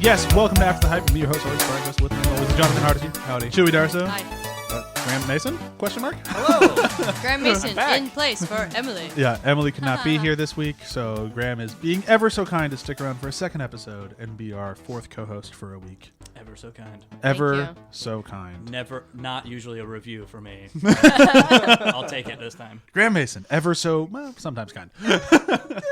Yes, welcome to After the Hype. I'm your host, always Brian West, with me always Jonathan Hardesty. Howdy. CHEWIE Darso. Hi. Graham Mason? Question mark? Hello. Graham Mason in place for Emily. Yeah, Emily could not be here this week, so Graham is being ever so kind to stick around for a second episode and be our fourth co-host for a week. Ever so kind. Ever so kind. Never, not usually a review for me. I'll take it this time. Graham Mason, ever so, well, sometimes kind.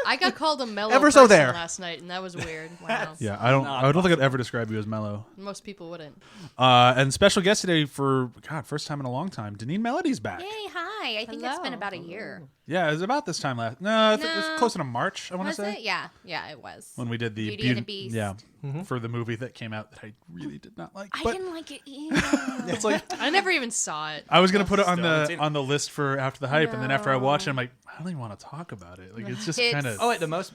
I got called a mellow Ever so person there. last night, and that was weird. Wow. Yeah, I don't think I'd ever describe you as mellow. Most people wouldn't. And special guest today for, first time in a long time, Deneen Melody's back. Yay, hi. I think it's been about a year. Yeah, it was about this time last. No, it was closer to March, I want to Was say. it? Yeah, it was. When we did the Beauty and the Beast. Yeah, for the movie that came out that I really did not like. I But didn't like it either. it's like I never even saw it. I was gonna put it on Still haven't seen it. on the list for After the Hype, and then after I watched it, I'm like, I don't even want to talk about it. Like it's just kind of Oh wait, the most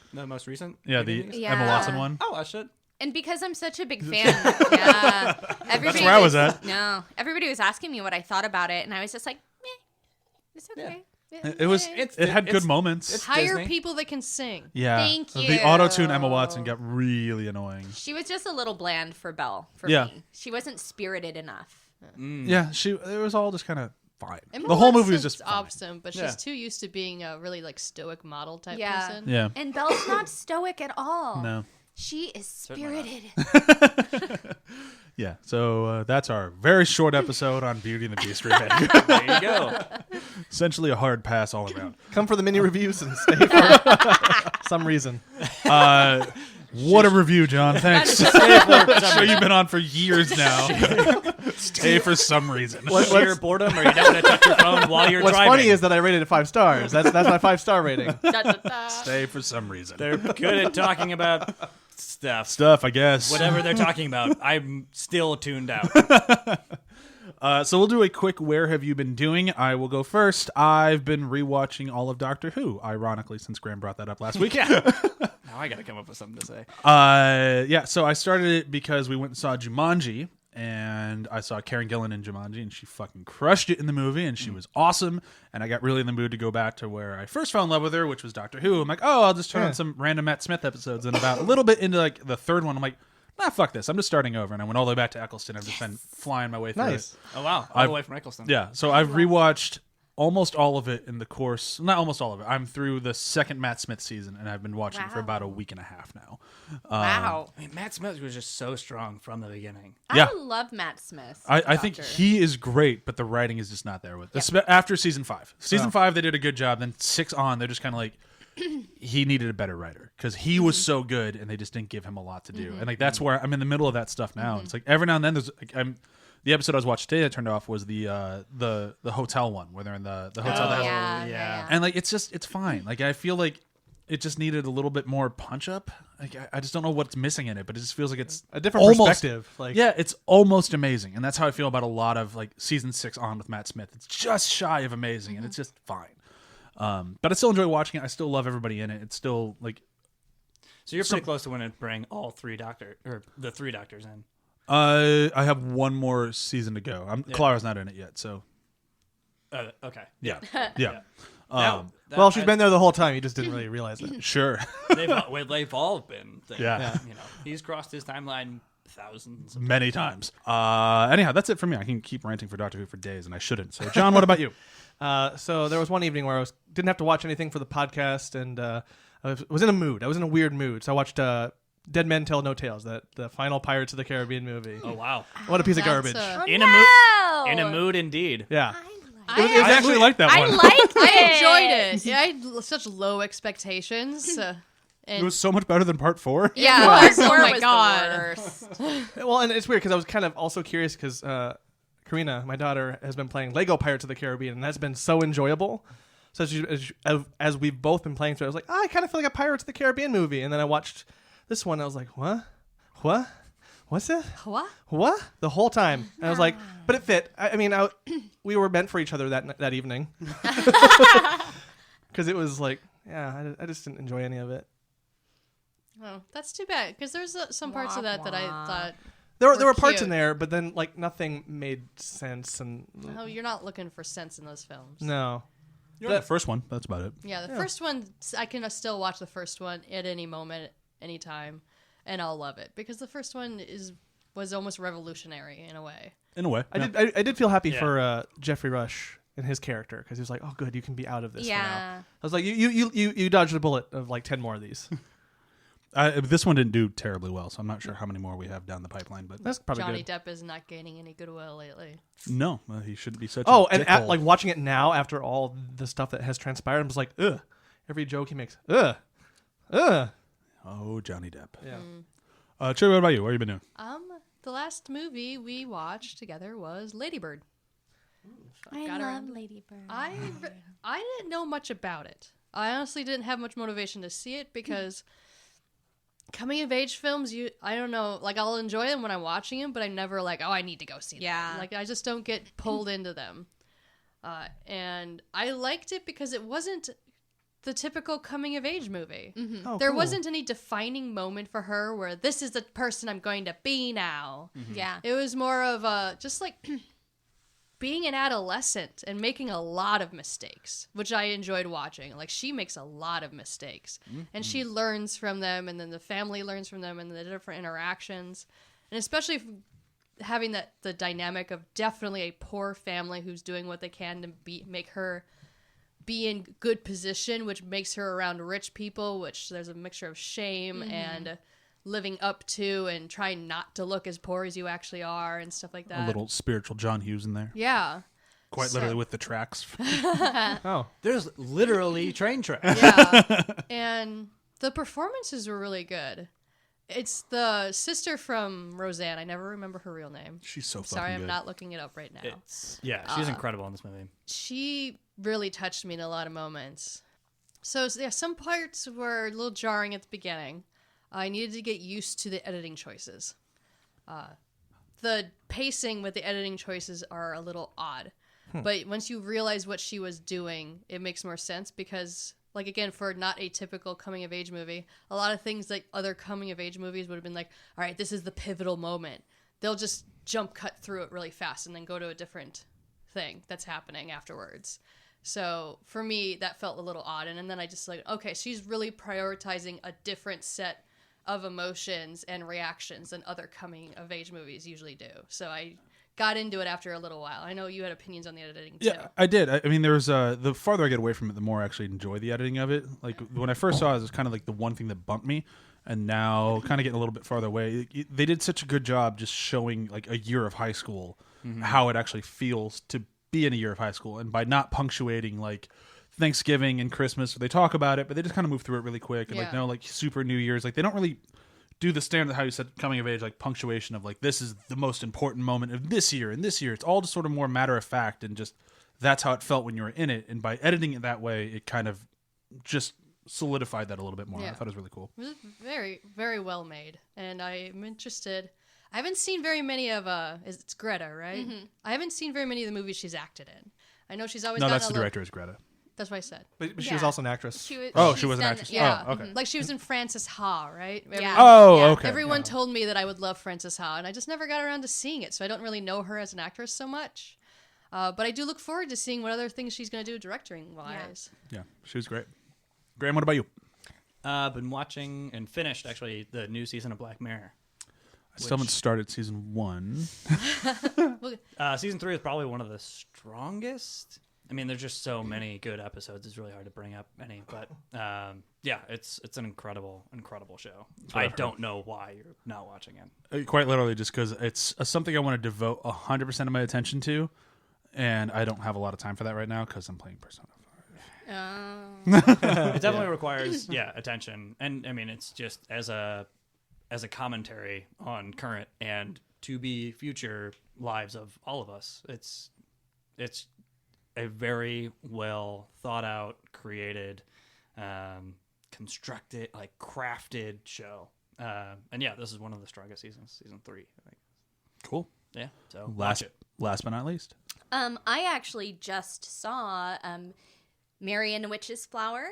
recent? the Yeah. Emma Watson one. Oh, I should. And because I'm such a big fan, yeah. Everybody where I was at. No, everybody was asking me what I thought about it, and I was just like, meh, it's okay. It was. It had good moments. it's Hire Disney. people that can sing. Yeah. Thank The you. auto-tune Emma Watson got really annoying. She was just a little bland for Belle, for Yeah. me. She wasn't spirited enough. Yeah, it was all just kind of fine. Emma The whole movie was Watson's just fine. awesome, but Yeah. she's too used to being a really like stoic model type Yeah. person. Yeah. And Belle's not stoic at all. No. She is spirited. Yeah. So that's our very short episode on Beauty and the Beast remake. There you go. Essentially a hard pass all around. Come for the mini reviews and stay for some reason. What a review, John. Thanks. Show you've been on for years now. Stay for some reason. Sheer boredom, or you don't want to touch your phone while you're What's driving. funny is that I rated it 5 stars. That's my 5-star rating. Da, da, da. Stay for some reason. They're good at talking about Stuff, I guess. whatever they're talking about. I'm still tuned out. So we'll do a quick Where Have You Been Doing? I will go first. I've been rewatching all of Doctor Who, ironically, since Graham brought that up last week. Now I got to come up with something to say. So I started it because we went and saw Jumanji, and I saw Karen Gillan in Jumanji, and she fucking crushed it in the movie, and she was awesome, and I got really in the mood to go back to where I first fell in love with her, which was Doctor Who. I'm like, oh, I'll just turn on some random Matt Smith episodes, and about a little bit into like the third one, I'm like, nah, fuck this. I'm just starting over, and I went all the way back to Eccleston. I've just been flying my way through Nice. it. Oh wow, all the way from Eccleston. Yeah, so I've rewatched almost all of it in the course. Not almost all of it. I'm through the second Matt Smith season, and I've been watching for about a week and a half now. Wow. I mean, Matt Smith was just so strong from the beginning. Yeah. I love Matt Smith. I think he is great, but the writing is just not there with after season 5. Season 5, they did a good job. Then 6 on, they're just kind of like, he needed a better writer because he was so good, and they just didn't give him a lot to do. And like that's where I'm in the middle of that stuff now. It's like every now and then there's like the episode I was watching today that turned off was the hotel one where they're in the hotel that has yeah. and like it's fine. Like I feel like it just needed a little bit more punch up. Like I just don't know what's missing in it, but it just feels like it's A different perspective. Like, yeah, it's almost amazing, and that's how I feel about a lot of like season 6 on with Matt Smith. It's just shy of amazing, and it's just fine. But I still enjoy watching it. I still love everybody in it. It's still like So you're pretty close to winning, bring all 3 the 3 doctors in. I have one more season to go. Clara's not in it yet, so Okay. yeah. well, she's been there the whole time. You just didn't really realize it. Sure. They've all been. Yeah. You know, he's crossed his timeline thousands. Many times. Anyhow, that's it for me. I can keep ranting for Doctor Who for days, and I shouldn't. So, John, what about you? So there was one evening where I didn't have to watch anything for the podcast, and I was in a mood. I was in a weird mood. So I watched Dead Men Tell No Tales, the final Pirates of the Caribbean movie. Oh wow. What a piece of That's garbage. Oh, In no! a mood indeed. Yeah. It was actually like that I one. liked it. I enjoyed it. Yeah, I had such low expectations. It And was so much better than part 4. Yeah, was. Part Oh 4 my was God. the worst. Well, and it's weird because I was kind of also curious because Karina, my daughter, has been playing Lego Pirates of the Caribbean, and that's been so enjoyable. So as we've both been playing through, I was like, I kind of feel like a Pirates of the Caribbean movie. And then I watched this one, and I was like, what? What's it? What? The whole time. And I was like, but it fit. I mean, we were meant for each other that evening. Because it was like, yeah, I just didn't enjoy any of it. Oh, that's too bad because there's some parts of that I thought. There were parts cute. in there, but then like nothing made sense. And Oh, you're not looking for sense in those films. no. The first one. That's about it. Yeah, the first one, I can still watch the first one at any moment, anytime. and I'll love it because the first one was almost revolutionary in a way. In a way. I did feel happy for Jeffrey Rush and his character because he was like, oh, good, you can be out of this for now. I was like, you dodged a bullet of like 10 more of these. This one didn't do terribly well, so I'm not sure how many more we have down the pipipeline. But that's probably Johnny good. Depp is not gaining any goodwill lately. No, he shouldn't be such. And like watching it now after all the stuff that has transpired, I'm just like, ugh. Every joke he makes, ugh. Oh, Johnny Depp. Yeah. Chewie, what about you? What have you been doing? The last movie we watched together was Lady Bird. I love Lady Bird. I didn't know much about it. I honestly didn't have much motivation to see it because coming of age films, I don't know, like I'll enjoy them when I'm watching them, but I'm never like, oh, I need to go see them. Like I just don't get pulled into them. And I liked it because it wasn't the typical coming of age movie. Mm-hmm. Oh, there cool. wasn't any defining moment for her where this is the person I'm going to be now. Mm-hmm. Yeah. It was more of just like being an adolescent and making a lot of mistakes, which I enjoyed watching. Like she makes a lot of mistakes and she learns from them, and then the family learns from them and the different interactions. And especially having the dynamic of definitely a poor family who's doing what they can to make her be in good position, which makes her around rich people, which there's a mixture of shame and living up to and trying not to look as poor as you actually are and stuff like that. A little spiritual John Hughes in there. Yeah. Quite literally with the tracks. Oh. There's literally train tracks. Yeah. And the performances were really good. It's the sister from Roseanne. I never remember her real name. She's so fucking Sorry, I'm good. not looking it up right now. She's incredible in this movie. She really touched me in a lot of moments. So yeah, some parts were a little jarring at the beginning. I needed to get used to the editing choices. The pacing with the editing choices are a little odd. But once you realize what she was doing, it makes more sense because, like, again, for not a typical coming-of-age movie, a lot of things like other coming-of-age movies would have been like, all right, this is the pivotal moment. They'll just jump cut through it really fast and then go to a different thing that's happening afterwards. So for me, that felt a little odd. And then I just like, okay, she's really prioritizing a different set of emotions and reactions than other coming-of-age movies usually do. So I got into it after a little while. I know you had opinions on the editing too. Yeah, I did. I mean, there was the farther I get away from it, the more I actually enjoy the editing of it. Like when I first saw it, it was kind of like the one thing that bumped me, and now kind of getting a little bit farther away. They did such a good job just showing like a year of high school, how it actually feels to be in a year of high school, and by not punctuating like Thanksgiving and Christmas, they talk about it, but they just kind of move through it really quick. And like no, like super New Year's, like they don't really do the standard how you said coming of age, like punctuation of like this is the most important moment of this year and this year. It's all just sort of more matter of fact, and just that's how it felt when you were in it. And by editing it that way, it kind of just solidified that a little bit more. I thought it was really cool. It was very, very well made, and I'm interested. I haven't seen very many of it's Greta, right? Mm-hmm. I haven't seen very many of the movies she's acted in. I know she's always no, gotten that's the director is Greta. That's what I said. But she was also an actress. She was an actress. Yeah. Oh, okay. Like she was in Frances Ha, right? Yeah. Okay. Everyone told me that I would love Frances Ha, and I just never got around to seeing it, so I don't really know her as an actress so much. But I do look forward to seeing what other things she's going to do directing-wise. Yeah, she was great. Graham, what about you? I've been watching and finished, actually, the new season of Black Mirror. I still haven't started season 1. Season 3 is probably one of the strongest. I mean, there's just so many good episodes. It's really hard to bring up any, but yeah, it's an incredible show. I don't know why you're not watching it. Quite literally, just because it's something I want to devote 100% of my attention to, and I don't have a lot of time for that right now because I'm playing Persona 5. It definitely requires attention, and I mean, it's just as a commentary on current and to be future lives of all of us. It's a very well thought out, created, constructed, like crafted show. And yeah, this is one of the strongest seasons, season 3, I think. Cool. Yeah. So Last but not least. I actually just saw Mary and the Witch's Flower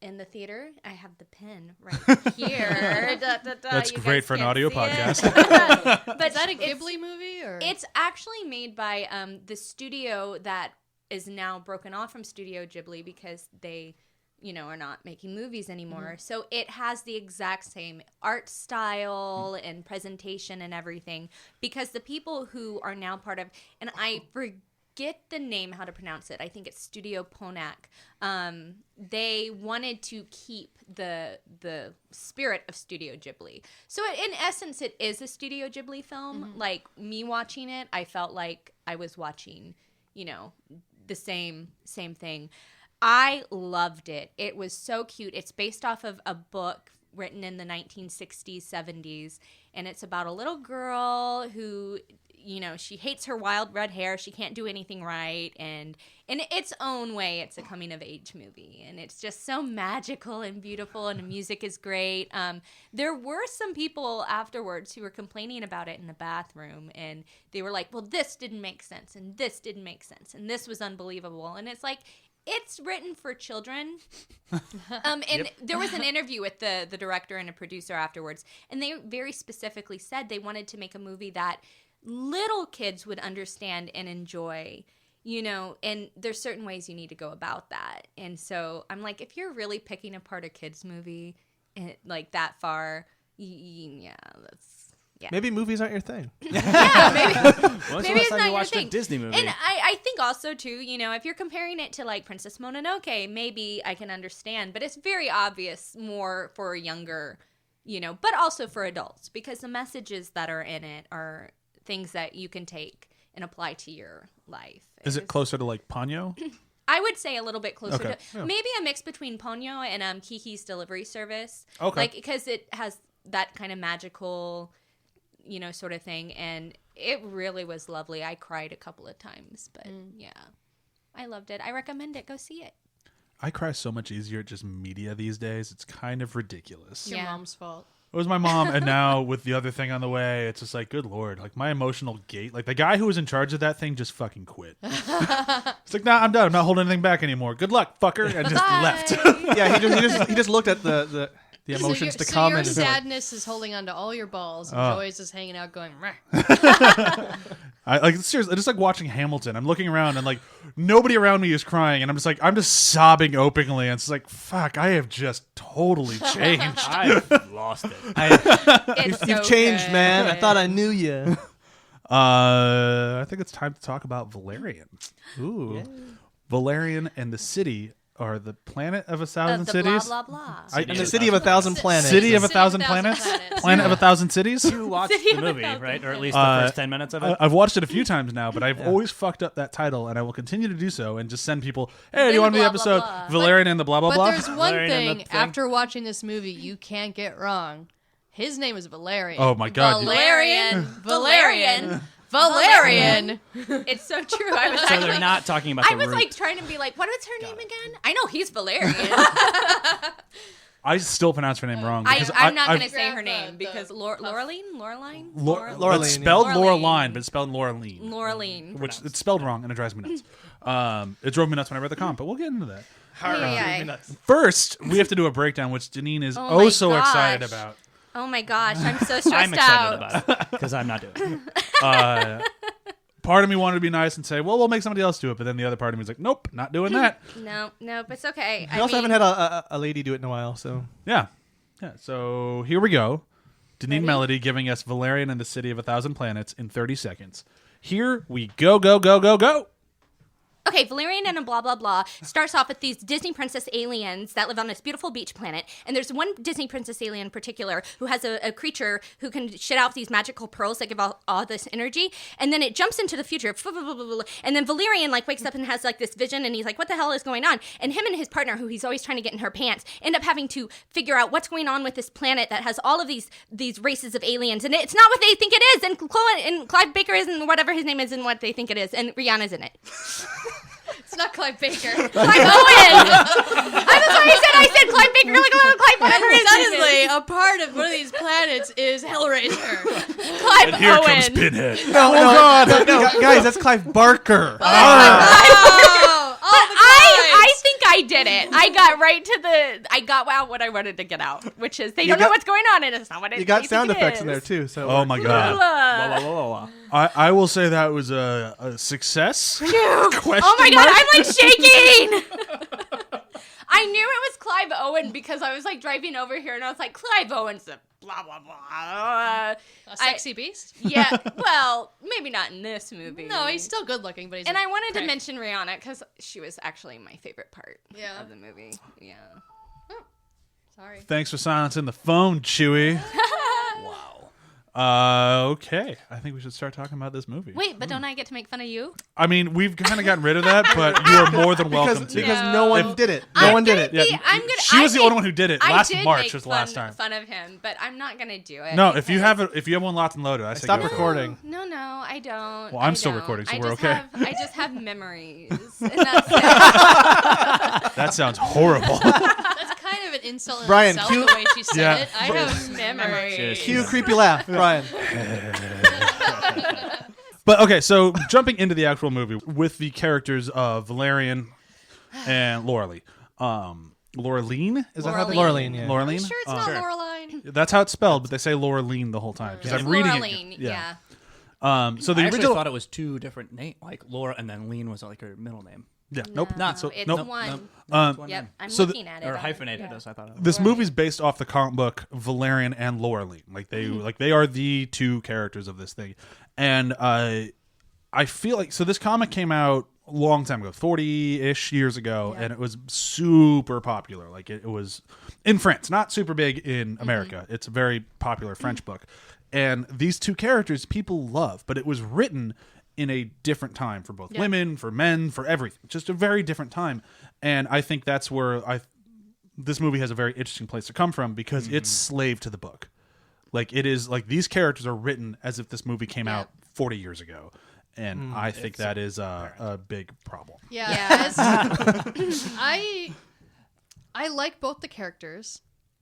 in the theater. I have the pen right here. That's You great guys for an can't audio see podcast. it. But Is that a Ghibli movie? Or? It's actually made by the studio that is now broken off from Studio Ghibli because they are not making movies anymore. So it has the exact same art style and presentation and everything, because the people who are now part of, and I forget the name, how to pronounce it, I think it's Studio Ponak, they wanted to keep the spirit of Studio Ghibli. So in essence, it is a Studio Ghibli film. Like, me watching it, I felt like I was watching, the same thing. I loved it. It was so cute. It's based off of a book written in the 1960s, 70s, and it's about a little girl who, she hates her wild red hair. She can't do anything right, and in its own way, it's a coming-of-age movie, and it's just so magical and beautiful, and the music is great. There were some people afterwards who were complaining about it in the bathroom, and they were like, well, this didn't make sense, and this didn't make sense, and this was unbelievable, and it's like, it's written for children. And there was an interview with the director and a producer afterwards, and they very specifically said they wanted to make a movie that little kids would understand and enjoy, and there's certain ways you need to go about that. And so I'm like, if you're really picking apart a kid's movie like that far, Maybe movies aren't your thing. Yeah, maybe. Maybe it's not your watched thing. a Disney movie? And I think also too, if you're comparing it to like Princess Mononoke, maybe I can understand, but it's very obvious more for younger, but also for adults, because the messages that are in it are things that you can take and apply to your life. Is it closer to like Ponyo? I would say a little bit closer Okay. to maybe a mix between Ponyo and Kiki's Delivery Service. Okay. Like, because it has that kind of magical, sort of thing, and it really was lovely. I cried a couple of times, but yeah, I loved it. I recommend it. Go see it. I cry so much easier at just media these days. It's kind of ridiculous. It's your Yeah. mom's fault. It was my mom, and now with the other thing on the way, it's just like, good lord, like my emotional gate, like the guy who was in charge of that thing just fucking quit. It's like, nah, I'm done. I'm not holding anything back anymore. Good luck, fucker, and just left. Yeah, he just looked at the emotions to come your and just been like, sadness is holding onto all your balls, and Joy's is hanging out going, "Meh." I like seriously, just like watching Hamilton. I'm looking around and like nobody around me is crying, and I'm just sobbing openly. And it's like, fuck, I have just totally changed. I've lost it. It's You've so changed, good. man. I thought I knew you. I think it's time to talk about Valerian. Ooh. Valerian and the City are the planet of a Of thousand the cities. blah blah blah. And the city of 1,000 planets. City of City 1,000 of planets? 1,000 planets. Planet of 1,000 cities? You watched City the of movie, 1,000 right? Or at least the first 10 minutes of it? I've watched it a few times now, but I've always fucked up that title, and I will continue to do so and just send people, hey, do you want to the Blah, blah, episode blah. Valerian and the blah, blah, But blah? there's one Valerian and the thing thing. after watching this movie you can't get wrong. His name is Valerian. Oh my God, you- Valerian. Valerian. Valerian. It's so true. I was So actually, they're not talking about I the was root. like trying to be like, what was her name again? I know he's Valerian. I still pronounce her name wrong. I'm because not going to I've- say her Grab name the because Laureline? Laureline, It's spelled yeah. Laureline, but it's spelled Laureline. Laureline. Which it's spelled wrong, and it drives me nuts. It drove me nuts when I read the comp, but we'll get into that. Yeah. First, we have to do a breakdown, which Deneen is Oh my so gosh. excited about. Oh my gosh, I'm so stressed I'm excited out. about it because I'm not doing it. Part of me wanted to be nice and say, well, we'll make somebody else do it, but then the other part of me was like, nope, not doing that. No, it's okay. We also haven't had a lady do it in a while, so. Yeah. So here we go. Deneen Melody giving us Valerian and the City of 1,000 Planets in 30 seconds. Here we go, go, go, go, go. Okay, Valerian and a blah, blah, blah starts off with these Disney princess aliens that live on this beautiful beach planet. And there's one Disney princess alien in particular who has a creature who can shit out these magical pearls that give all this energy. And then it jumps into the future. And then Valerian wakes up and has this vision, and he's like, what the hell is going on? And him and his partner, who he's always trying to get in her pants, end up having to figure out what's going on with this planet that has all of these races of aliens. And it's not what they think it is. And Chloe and Clive Baker isn't whatever his name isn't what they think it is. And Rihanna's in it. It's not Clive Baker. Clive Owen! I'm sorry, I said Clive Baker, Clive whatever his name Suddenly, is. a part of one of these planets is Hellraiser. Clive And here Owen. comes Pinhead. No, guys, that's Clive Barker. I think I did it. I got out what I wanted to get out, which is they don't know what's going on, and it's not what it You got they sound think it effects in is. there, too. So Oh my God. Whoa, whoa, whoa, whoa. I will say that was a success. Oh my God, I'm shaking. I knew it was Owen because I was like driving over here and I was like, Clive Owen's a blah, blah, blah. A sexy beast? Yeah, well, maybe not in this movie. No, he's still good looking, but he's And a I wanted prick. to mention Rihanna because she was actually my favorite part Yeah. of the movie. Yeah. Sorry. Thanks for silencing the phone, Chewie. Okay. I think we should start talking about this movie. Wait, but don't I get to make fun of you? I mean, we've kind of gotten rid of that, but you are more than welcome to. Because No. no one did it. No one did it. Yeah, she was the only one who did it. Last March was the last time. Fun of him, but I'm not gonna do it. No, if you because- have one locked and loaded, I say Stop go for it. recording. No, I don't. Well, I'm I still don't. recording, so I we're just okay. I just have memories, and that's it. That sounds horrible. That's kind of an insult in Brian, itself, cue- the way she said Yeah. it. I have memories. Cue creepy laugh, Brian. But okay, so jumping into the actual movie with the characters of Valerian and Laureline. Laureline? Is that how they Laureline, yeah. Laureline? Are you sure it's not Sure. Loreline? That's how it's spelled, but they say Laureline the whole time. Because It's I'm reading Laureline, it. yeah. So the I actually original. thought it was two different names, like Laura, and then Lean was like her middle name. Yeah. Nope. No, So it's nope. one. Um, Yep, I'm So the- looking at it. Or on- hyphenated, yeah. as I thought it was. This movie's based off the comic book Valerian and Laureline. Like they are the two characters of this thing. And I feel like this comic came out a long time ago, 40-ish years ago, and it was super popular. Like it was in France, not super big in America. It's a very popular French book. And these two characters people love, but it was written in a different time for both women, for men, for everything. Just a very different time. And I think that's where this movie has a very interesting place to come from because it's slave to the book. Like it is like these characters are written as if this movie came out 40 years ago. And I think that is a big problem. Yeah. Yeah. I like both the characters,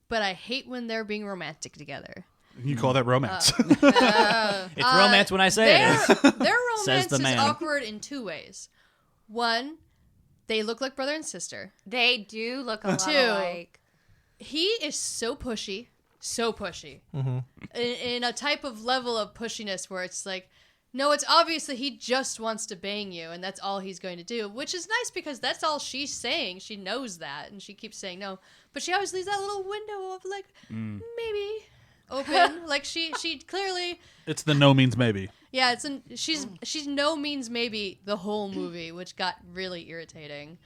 but I hate when they're being romantic together. You call that romance. It's romance when I say Their, it is. their Says romance the is man. awkward in two ways. One, they look like brother and sister. They do look a lot Two. alike. He is so pushy. In a type of level of pushiness where it's like, no, it's obvious that he just wants to bang you and that's all he's going to do, which is nice because that's all she's saying. She knows that and she keeps saying no, but she always leaves that little window of like, maybe open. Like she clearly, It's the no means maybe. yeah, she's no means maybe the whole movie, which got really irritating.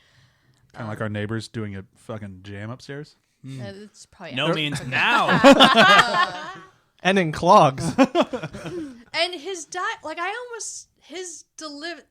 Kind of like our neighbors doing a fucking jam upstairs. It's probably No means now. And in clogs. And his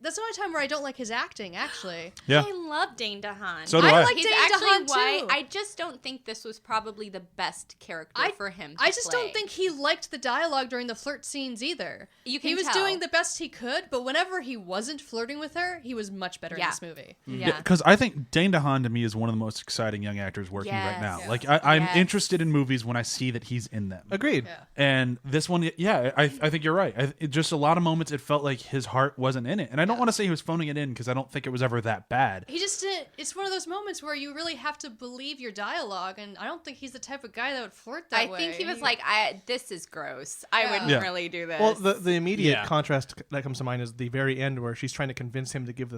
that's the only time where I don't like his acting, actually. Yeah. I love Dane DeHaan. So do I. like He's Dane actually DeHaan, why too. I just don't think this was probably the best character for him. To I just play. don't think he liked the dialogue during the flirt scenes either. You can he was tell. doing the best he could, but whenever he wasn't flirting with her, he was much better in Yeah. this movie. Yeah. Because I think Dane DeHaan to me is one of the most exciting young actors working right now. Yes. Like I'm Yes. interested in movies when I see that he's in them. Agreed. Yeah. And this one, yeah, I think you're right. Just a lot of moments it felt like his heart wasn't in it. And I don't want to say he was phoning it in because I don't think it was ever that bad. He just didn't. It's one of those moments where you really have to believe your dialogue, and I don't think he's the type of guy that would flirt that I way. think he was like, "This is gross. I Yeah. wouldn't Yeah. really do this." Well, the immediate Yeah. contrast that comes to mind is the very end where she's trying to convince him to give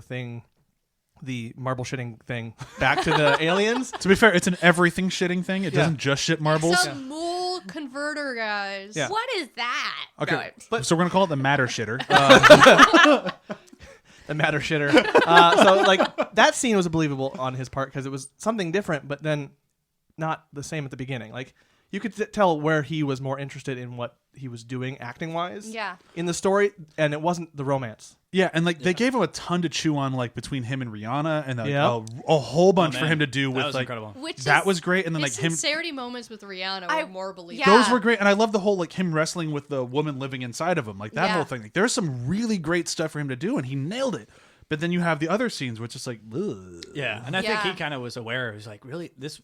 the marble shitting thing back to the aliens. To be fair, it's an everything shitting thing. It Yeah. doesn't just shit marbles. some mole converter guys. Yeah. What is that? Okay, No, so we're gonna call it the matter shitter. The matter shitter. So like that scene was believable on his part because it was something different, but then not the same at the beginning. Like you could tell where he was more interested in what he was doing acting wise. Yeah. In the story, and it wasn't the romance. Yeah, and like they gave him a ton to chew on, like between him and Rihanna, and like, Yep. a whole bunch for man. him to do That with was like incredible. Which that is, was great, and then His like him. sincerity moments with Rihanna I- were more believable. yeah. Those were great, and I love the whole like him wrestling with the woman living inside of him, like that Yeah. whole thing. Like there's some really great stuff for him to do, and he nailed it. But then you have the other scenes, which is like, ugh. Yeah, and I Yeah. think he kind of was aware. He was like, "Really, this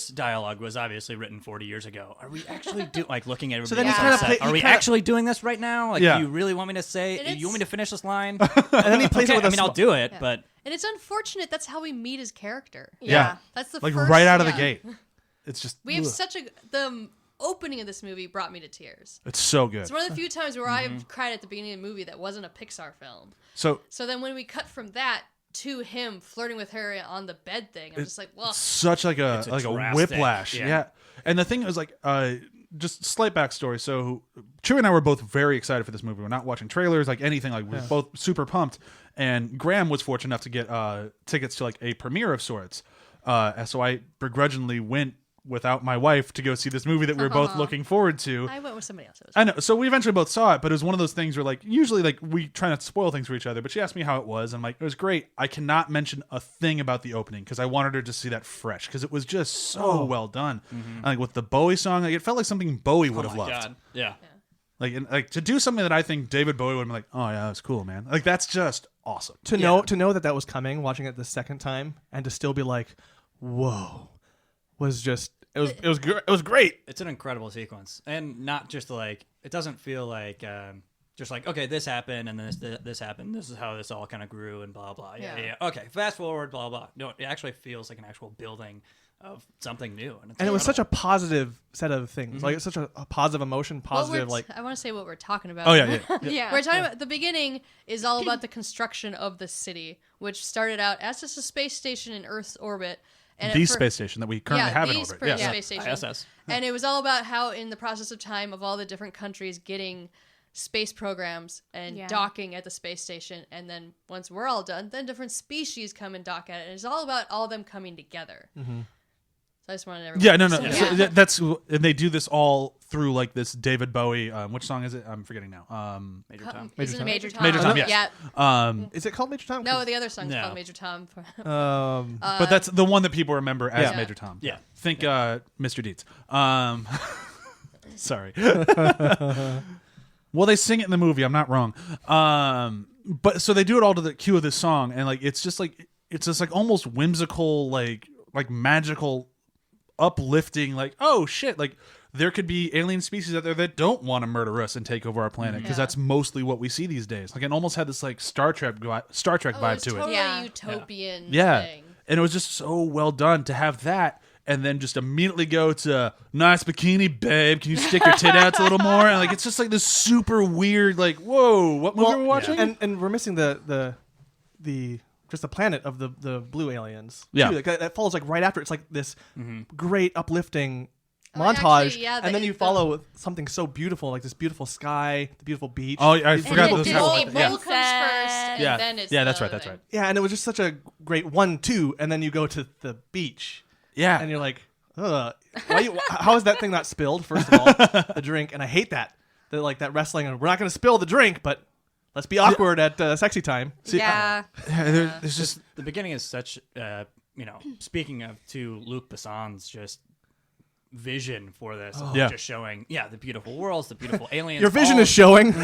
dialogue was obviously written 40 years ago. Are we actually like looking at everybody then he else on kinda set? play- he Are we kinda- actually doing this right now? Like, Yeah. do you really want me to say? And You want me to finish this line? And then he plays Okay, it with I mean, I'll do it, but And it's unfortunate that's how we meet his character. Yeah. That's the Like first, right out of the yeah. gate. It's just We have ugh. such the opening of this movie brought me to tears. It's so good. It's one of the few times where I've cried at the beginning of a movie that wasn't a Pixar film. So So then when we cut from that to him flirting with her on the bed thing. I'm just like, well, Such like a drastic, whiplash. Yeah. And the thing is like just slight backstory. So Chewie and I were both very excited for this movie. We're not watching trailers, like anything. Like we're both super pumped. And Graham was fortunate enough to get tickets to like a premiere of sorts. So I begrudgingly went without my wife to go see this movie that we were both looking forward to. I went with somebody else. I know. So we eventually both saw it, but it was one of those things where like usually like we try not to spoil things for each other, but she asked me how it was. And I'm like, it was great. I cannot mention a thing about the opening because I wanted her to see that fresh because it was just so well done. And, like with the Bowie song, like, it felt like something Bowie would have loved. God. Yeah. Like to do something that I think David Bowie would be like, oh yeah, that's cool, man. Like that's just awesome. To know that was coming, watching it the second time, and to still be like, whoa, was just it was great. It's an incredible sequence, and not just like it doesn't feel like just like okay, this happened and then this happened. This is how this all kind of grew and blah blah. Yeah. Okay, fast forward, blah blah. No, it actually feels like an actual building of something new, and it was such a positive set of things. Like it's such a positive emotion, positive like. I want to say what we're talking about. Oh yeah. Yeah. We're talking about the beginning is all about the construction of the city, which started out as just a space station in Earth's orbit. And The space station that we currently have in orbit. Yeah. Space station. ISS. And it was all about how in the process of time of all the different countries getting space programs and docking at the space station, and then once we're all done, then different species come and dock at it. And it's all about all of them coming together. So I just wanted everyone. Yeah, no. to So that's and they do this all through like this David Bowie. Which song is it? I'm forgetting now. Major Tom. Isn't it Major Tom? Major Tom, yes. Yeah. Is it called Major Tom? No, the other song's No. called Major Tom. But that's the one that people remember as Yeah. Major Tom. Yeah. Think Mr. Deeds. Sorry. Well, they sing it in the movie. I'm not wrong. But so they do it all to the cue of this song, and like it's just like almost whimsical, like magical, uplifting. Like oh shit, like there could be alien species out there that don't want to murder us and take over our planet because that's mostly what we see these days. Like it almost had this like Star Trek vibe to it. Totally Yeah. utopian Yeah. thing. And it was just so well done to have that and then just immediately go to nice bikini, babe. Can you stick your tit out a little more? And like it's just like this super weird, like, whoa, what movie are we watching? And we're missing the just the planet of the blue aliens. Yeah. too. Like, that follows like right after. It's like this great uplifting Oh, montage, actually, yeah, and then you follow with something so beautiful, like this beautiful sky, the beautiful beach. Oh, I These forgot And those the guys. bull, Yeah. bull comes first, and Yeah. then it's Yeah, that's the right, that's thing. right. Yeah, and it was just such a great 1-2, and then you go to the beach, Yeah. and you're like, ugh, how is that thing not spilled? First of all, the drink, and I hate that. That wrestling, and we're not going to spill the drink, but let's be awkward at sexy time. Yeah. There's just The beginning is such, speaking of to Luc Besson's just vision for this, Yeah. just showing, the beautiful worlds, the beautiful aliens. Your vision all- is showing.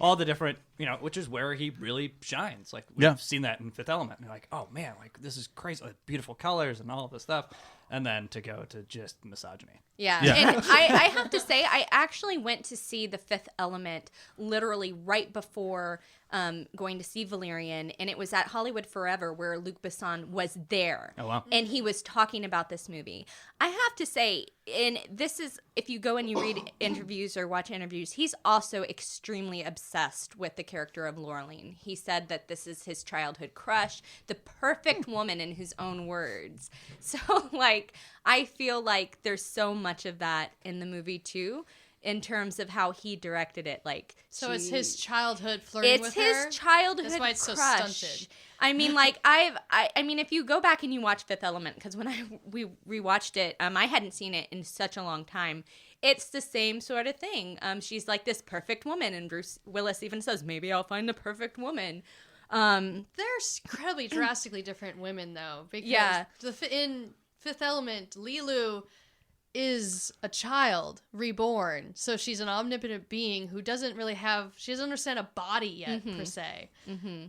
all the different, which is where he really shines. Like we've Yeah. seen that in Fifth Element. And you're like, oh man, like this is crazy, like, beautiful colors and all this stuff. And then to go to just misogyny. Yeah. Yeah. And I have to say, I actually went to see The Fifth Element literally right before going to see Valerian, and it was at Hollywood Forever where Luc Besson was there. Oh, wow. And he was talking about this movie. I have to say, and this is, if you go and you read interviews or watch interviews, he's also extremely obsessed with the character of Laureline. He said that this is his childhood crush, the perfect woman in his own words. So, like, I feel like there's so much of that in the movie, too, in terms of how he directed it. Like, So it's his childhood flirting with it's her. his childhood That's why it's so crush. stunted. I mean, like I mean, if you go back and you watch Fifth Element, because when we rewatched it, I hadn't seen it in such a long time. It's the same sort of thing. She's like this perfect woman, and Bruce Willis even says, "Maybe I'll find the perfect woman." They're incredibly drastically different women, though. Because Yeah. in Fifth Element, Lilu is a child reborn. So she's an omnipotent being who doesn't really she doesn't understand a body yet, per se.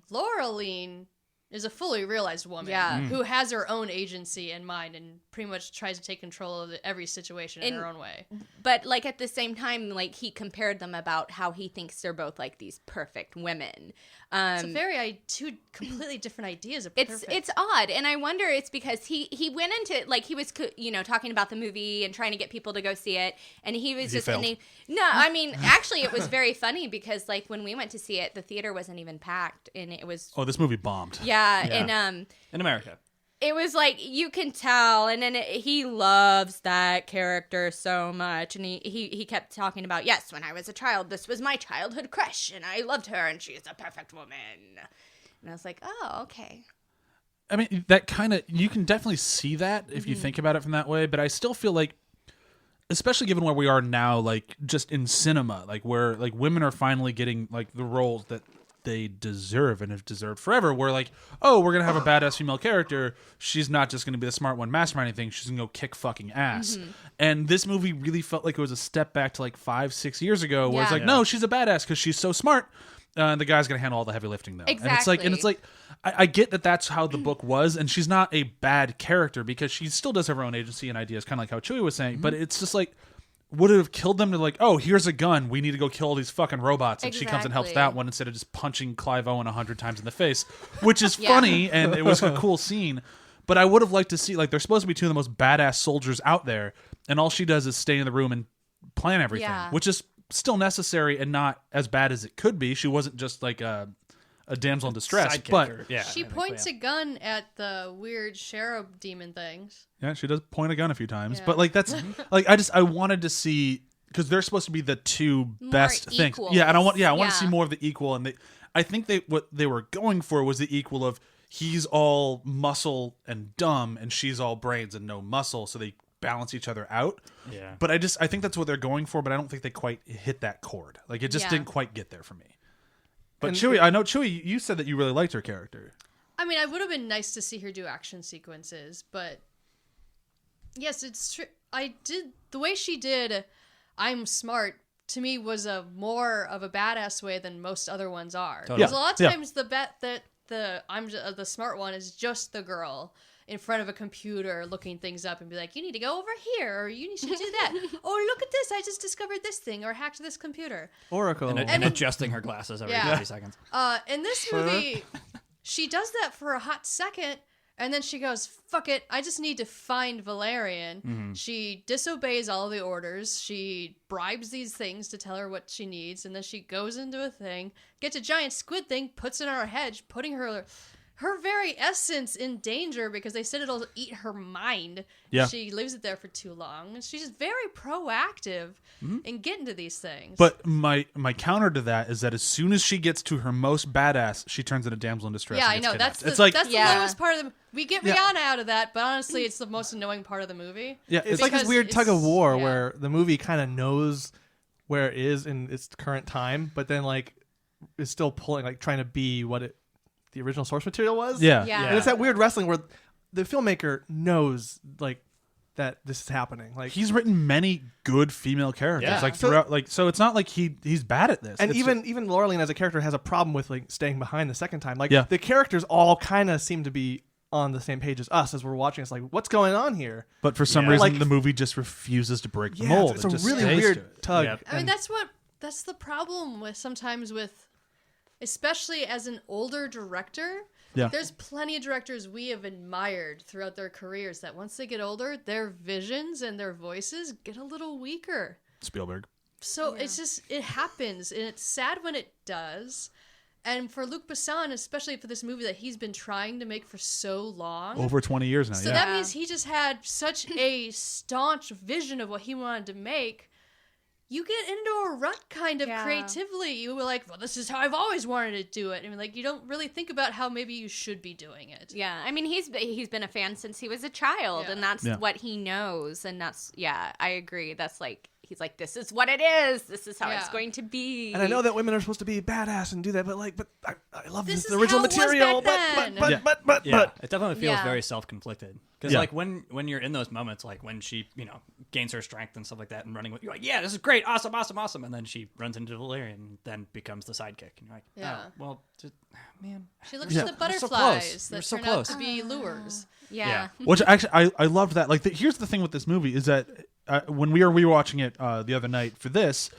Laureline is a fully realized woman Yeah. who has her own agency in mind and pretty much tries to take control of every situation in her own way. But like at the same time, like he compared them about how he thinks they're both like these perfect women. It's two completely different ideas of perfect. It's odd, and I wonder it's because he went into like he was talking about the movie and trying to get people to go see it, and he was just failed. no, I mean actually it was very funny because like when we went to see it, the theater wasn't even packed, and it was Oh, this movie bombed. and In America. it was like you can tell, and then he loves that character so much, and he kept talking about, yes, when I was a child, this was my childhood crush, and I loved her, and she's a perfect woman. And I was like, oh, okay. I mean, that kind of, you can definitely see that if you think about it from that way, but I still feel like, especially given where we are now, like just in cinema, like where like women are finally getting like the roles that they deserve and have deserved forever. We're like, oh, we're gonna have a badass female character. She's not just gonna be the smart one mastermind anything. She's gonna go kick fucking ass. And this movie really felt like it was a step back to like 5-6 years ago, where it's like, no, she's a badass because she's so smart. The guy's gonna handle all the heavy lifting though. Exactly. And it's like, I get that that's how the book was, and she's not a bad character because she still does have her own agency and ideas, kind of like how Chewie was saying. But it's just like, would it have killed them to like, oh, here's a gun, we need to go kill all these fucking robots, and she comes and helps that one instead of just punching Clive Owen 100 times in the face, which is funny, and it was a cool scene. But I would have liked to see, like, they're supposed to be two of the most badass soldiers out there, and all she does is stay in the room and plan everything, which is still necessary and not as bad as it could be. She wasn't just like a damsel in distress, but she points a gun at the weird cherub demon things. Yeah, she does point a gun a few times, but like that's like I wanted to see, because they're supposed to be the two best things. Yeah, and I want to see more of the equal, and I think what they were going for was the equal of he's all muscle and dumb, and she's all brains and no muscle, so they balance each other out. Yeah. But I think that's what they're going for, but I don't think they quite hit that chord. Like it just didn't quite get there for me. But Chewie, I know Chewie, you said that you really liked her character. I mean, I would have been nice to see her do action sequences, but yes, it's true. The way she did I'm smart to me was a more of a badass way than most other ones are. Totally. Because a lot of times the bet that the smart one is just the girl in front of a computer looking things up and be like, you need to go over here, or you should do that. Oh, look at this, I just discovered this thing, or hacked this computer. Oracle. And adjusting her glasses every 30 seconds. In this movie, she does that for a hot second, and then she goes, fuck it, I just need to find Valerian. She disobeys all the orders. She bribes these things to tell her what she needs, and then she goes into a thing, gets a giant squid thing, puts it on her hedge, putting her very essence in danger because they said it'll eat her mind. Yeah. She leaves it there for too long. She's just very proactive in getting to these things. But my counter to that is that as soon as she gets to her most badass, she turns into damsel in distress. Yeah, and I know. gets That's kidnapped. the lowest part of the. We get Rihanna out of that, but honestly, it's the most annoying part of the movie. Yeah, It's like this weird tug of war yeah. where the movie kind of knows where it is in its current time, but then like is still pulling, like trying to be what the original source material was. Yeah. And it's that weird wrestling where the filmmaker knows like that this is happening. Like he's written many good female characters, Yeah. like throughout. So it's not like he's bad at this. and It's even Laureline as a character has a problem with like staying behind the second time. Like Yeah. the characters all kind of seem to be on the same page as us as we're watching. It's like, what's going on here? but for some Yeah. reason, Like- the movie just refuses to break the Yeah, mold. it's It a just really stays to weird it. tug. Yep. I mean, that's the problem with sometimes with, especially as an older director. Yeah. There's plenty of directors we have admired throughout their careers that once they get older, their visions and their voices get a little weaker. Spielberg. So it's just, it happens, and it's sad when it does. And for Luc Besson, especially for this movie that he's been trying to make for so long. Over 20 years now. So yeah. that means he just had such a staunch vision of what he wanted to make. You get into a rut kind of creatively. You were like, well, this is how I've always wanted to do it. And like, you don't really think about how maybe you should be doing it. Yeah, I mean, he's been a fan since he was a child, and that's what he knows, and that's, I agree. That's like, he's like, this is what it is. This is how Yeah. it's going to be. And I know that women are supposed to be badass and do that, but I love This the is original how it was material. back then. But Yeah, it definitely feels Yeah. very self-conflicted. Because Yeah. like when you're in those moments, like when she gains her strength and stuff like that, and running with, you're like, yeah, this is great, awesome, awesome, awesome, and then she runs into Valerian, and then becomes the sidekick, and you're like, Yeah. oh, well, man, She looks Yeah. at the We're so butterflies close. that We're so turn close. out to be lures. Yeah. Which actually, I loved that. Like, here's the thing with this movie is that when we were rewatching it the other night for this,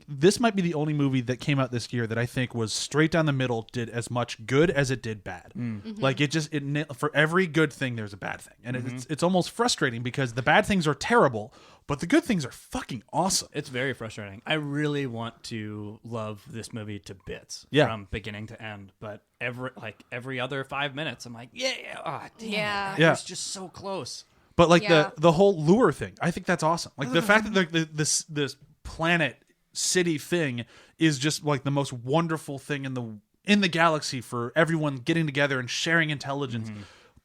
this might be the only movie that came out this year that I think was straight down the middle, did as much good as it did bad. Like for every good thing, there's a bad thing, and it's almost frustrating because the bad things are terrible, but the good things are fucking awesome. it's very frustrating. I really want to love this movie to bits Yeah. from beginning to end, but every other 5 minutes, I'm like, yeah, oh, damn Yeah. it. Yeah. It's just so close. But like Yeah. the whole lure thing, I think that's awesome. Like the fact that this planet city thing is just like the most wonderful thing in the galaxy for everyone getting together and sharing intelligence.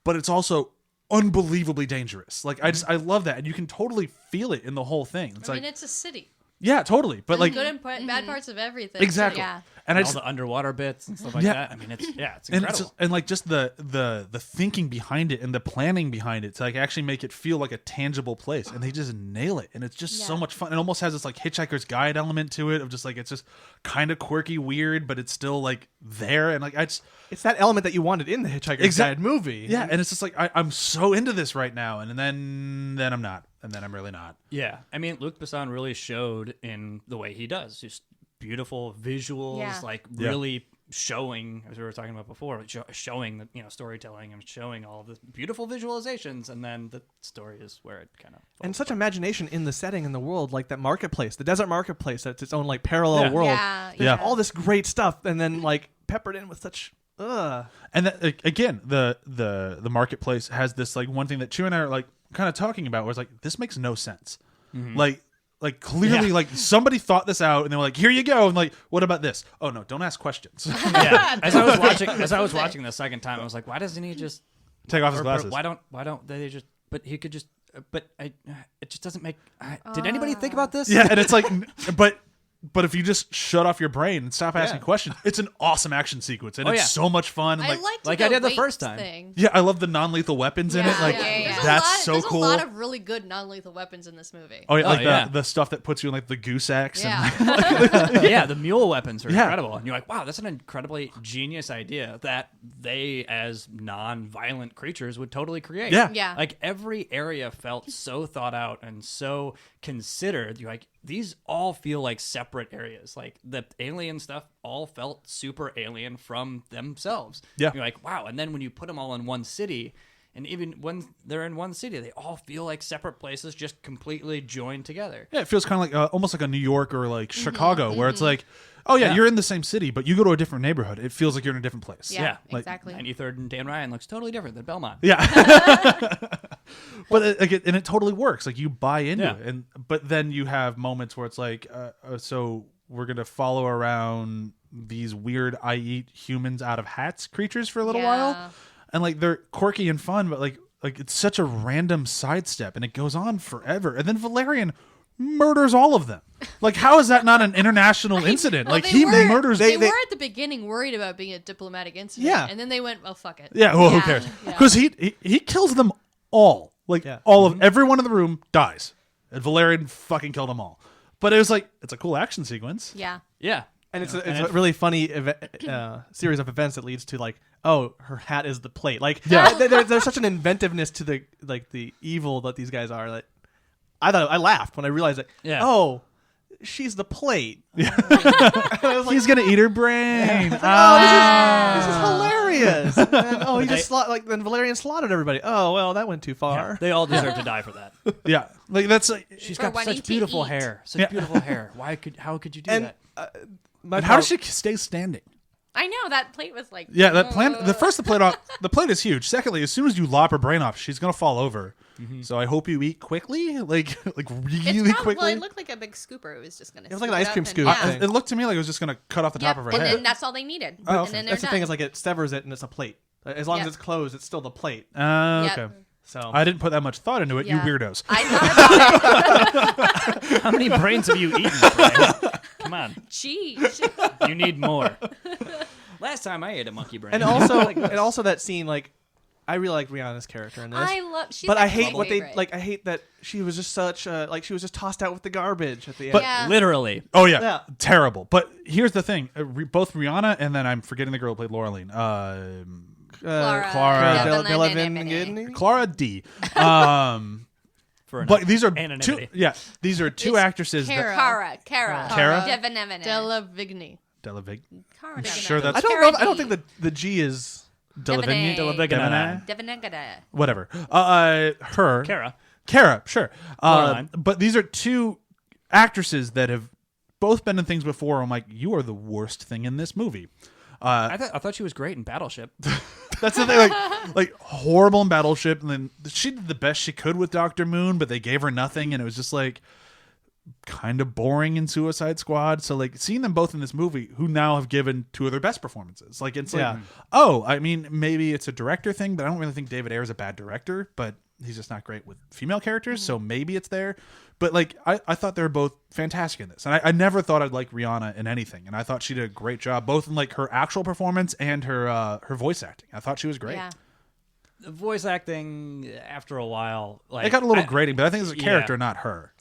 But it's also unbelievably dangerous. Like I love that, and you can totally feel it in the whole thing. It's I like mean, it's a city. yeah, totally. But There's like good and bad parts of everything. exactly. Yeah. And I All just the underwater bits and stuff like Yeah. that. I mean, it's and incredible. it's just, and like just the thinking behind it and the planning behind it to like actually make it feel like a tangible place, and they just nail it, and it's just so Yeah. much fun. It almost has this like Hitchhiker's Guide element to it of just like it's just kind of quirky, weird, but it's still like there, and like it's that element that you wanted in the Hitchhiker's Guide movie. yeah, and it's just like I'm so into this right now, and then I'm not, and then I'm really not. Yeah, I mean, Luc Besson really showed in the way he does, just beautiful visuals, Yeah. like Yeah. really showing, as we were talking about before, showing the storytelling and showing all the beautiful visualizations, and then the story is where it kind of And such imagination in the setting in the world, like that marketplace, the desert marketplace, that's its own like parallel Yeah. world. Yeah. There's Yeah. all this great stuff, and then like peppered in with such. And that, like, again, the marketplace has this like one thing that Chew and I are like kind of talking about, where it's like this makes no sense. Like clearly, like somebody thought this out, and they were like, "Here you go." And like, what about this? Oh no, don't ask questions. yeah. As I was watching the second time, I was like, why doesn't he just Take off his or glasses. why don't they just? But he could just. But it just doesn't make. Did anybody think about this? Yeah, and it's like, but if you just shut off your brain and stop asking questions, it's an awesome action sequence, and Oh, it's yeah. so much fun. And I liked like the I did the weights first time. Thing. yeah, I love the non-lethal weapons in it. Yeah, Like yeah. that's so cool. There's a lot of really good non-lethal weapons in this movie. Oh yeah, like yeah. the stuff that puts you in like the goose axe. Yeah. And, Yeah, the mule weapons are Yeah. incredible, and you're like, wow, that's an incredibly genius idea that they, as non-violent creatures, would totally create. Yeah. Yeah. Like every area felt so thought out and so considered. You're like, these all feel like separate areas. Like the alien stuff all felt super alien from themselves. Yeah. You're like, wow. And then when you put them all in one city, and even when they're in one city, they all feel like separate places, just completely joined together. yeah, it feels kind of like almost like a New York or like Chicago, where it's like, oh yeah, Yeah. you're in the same city, but you go to a different neighborhood. It feels like you're in a different place. Yeah, like, exactly. 93rd and Dan Ryan looks totally different than Belmont. Yeah, but and it totally works. Like you buy into Yeah. it, and but then you have moments where it's like, so we're gonna follow around these weird I eat humans out of hats creatures for a little while, Yeah. and like they're quirky and fun, but like it's such a random sidestep, and it goes on forever, and then Valerian murders all of them. Like, how is that not an international incident? Well, like they he were- murders. They were at the beginning worried about being a diplomatic incident. Yeah. And then they went, well, fuck it. Yeah, well, who Yeah. cares? Yeah. Because he kills them all. Like Yeah. all of everyone in the room dies, and Valerian fucking killed them all. But it was like it's a cool action sequence. Yeah. Yeah. And it's a really funny series of events that leads to like, oh, her hat is the plate. Like, Yeah. there's such an inventiveness to the evil that these guys are. That I laughed when I realized that. Yeah. Oh, she's the plate. Yeah. And I was like, He's gonna eat her brain. oh, this is hilarious. And then, oh, he They- just then Valerian slaughtered everybody. Oh, well, that went too far. They all deserve to die for that. Yeah, like that's like, She's For got wanting such to beautiful eat. hair. Such Yeah. beautiful hair. How could you do And that? my and how does prob- she stay standing? I know that plate was like. Yeah, that plan. The plate is huge. Secondly, as soon as you lop her brain off, she's gonna fall over. So I hope you eat quickly, like really quickly. Well, it looked like a big scooper. It was just gonna. It was like an ice cream scoop. Yeah. thing. It looked to me like it was just gonna cut off the top of her and head. then that's all they needed. Oh, and then they're That's the done. thing is like it severs it and it's a plate. As long as Yeah. it's closed, it's still the plate. Okay. Yep. So I didn't put that much thought into it. Yeah. You weirdos. I thought about it. How many brains have you eaten, Brian? Come on. Jeez. You need more. Last time I ate a monkey brain. and also that scene, like, I really like Rihanna's character in this. I love. She's but I actually hate my what favorite. they like. I hate that she was just such like she was just tossed out with the garbage at the end. But- Yeah. literally. Oh yeah. Yeah. Terrible. But here's the thing: both Rihanna and then I'm forgetting the girl who played Laureline. Clara Delevingne. Clara D. For an But these are anonymity. these are two It's actresses. Kara. Cara. Cara? Devanevene. Delavigny. Delavig. Cara Sure, Devanevene. that's I don't know. I don't think the G is. Delavigny. Delavigny. Devanegada. Whatever. Her. Kara. Sure. Laureline. But these are two actresses that have both been in things before. I'm like, you are the worst thing in this movie. I thought she was great in Battleship. That's the thing, like horrible in Battleship, and then she did the best she could with Dr. Moon, but they gave her nothing, and it was just like kind of boring in Suicide Squad. So like seeing them both in this movie, who now have given two of their best performances, like it's like, oh, I mean, maybe it's a director thing, but I don't really think David Ayer is a bad director, but he's just not great with female characters, so maybe it's there. But like I thought they were both fantastic in this, and I never thought I'd like Rihanna in anything, and I thought she did a great job both in like her actual performance and her voice acting. I thought she was great. Yeah. The voice acting, after a while, like It got a little grating, but I think it's a character, not her.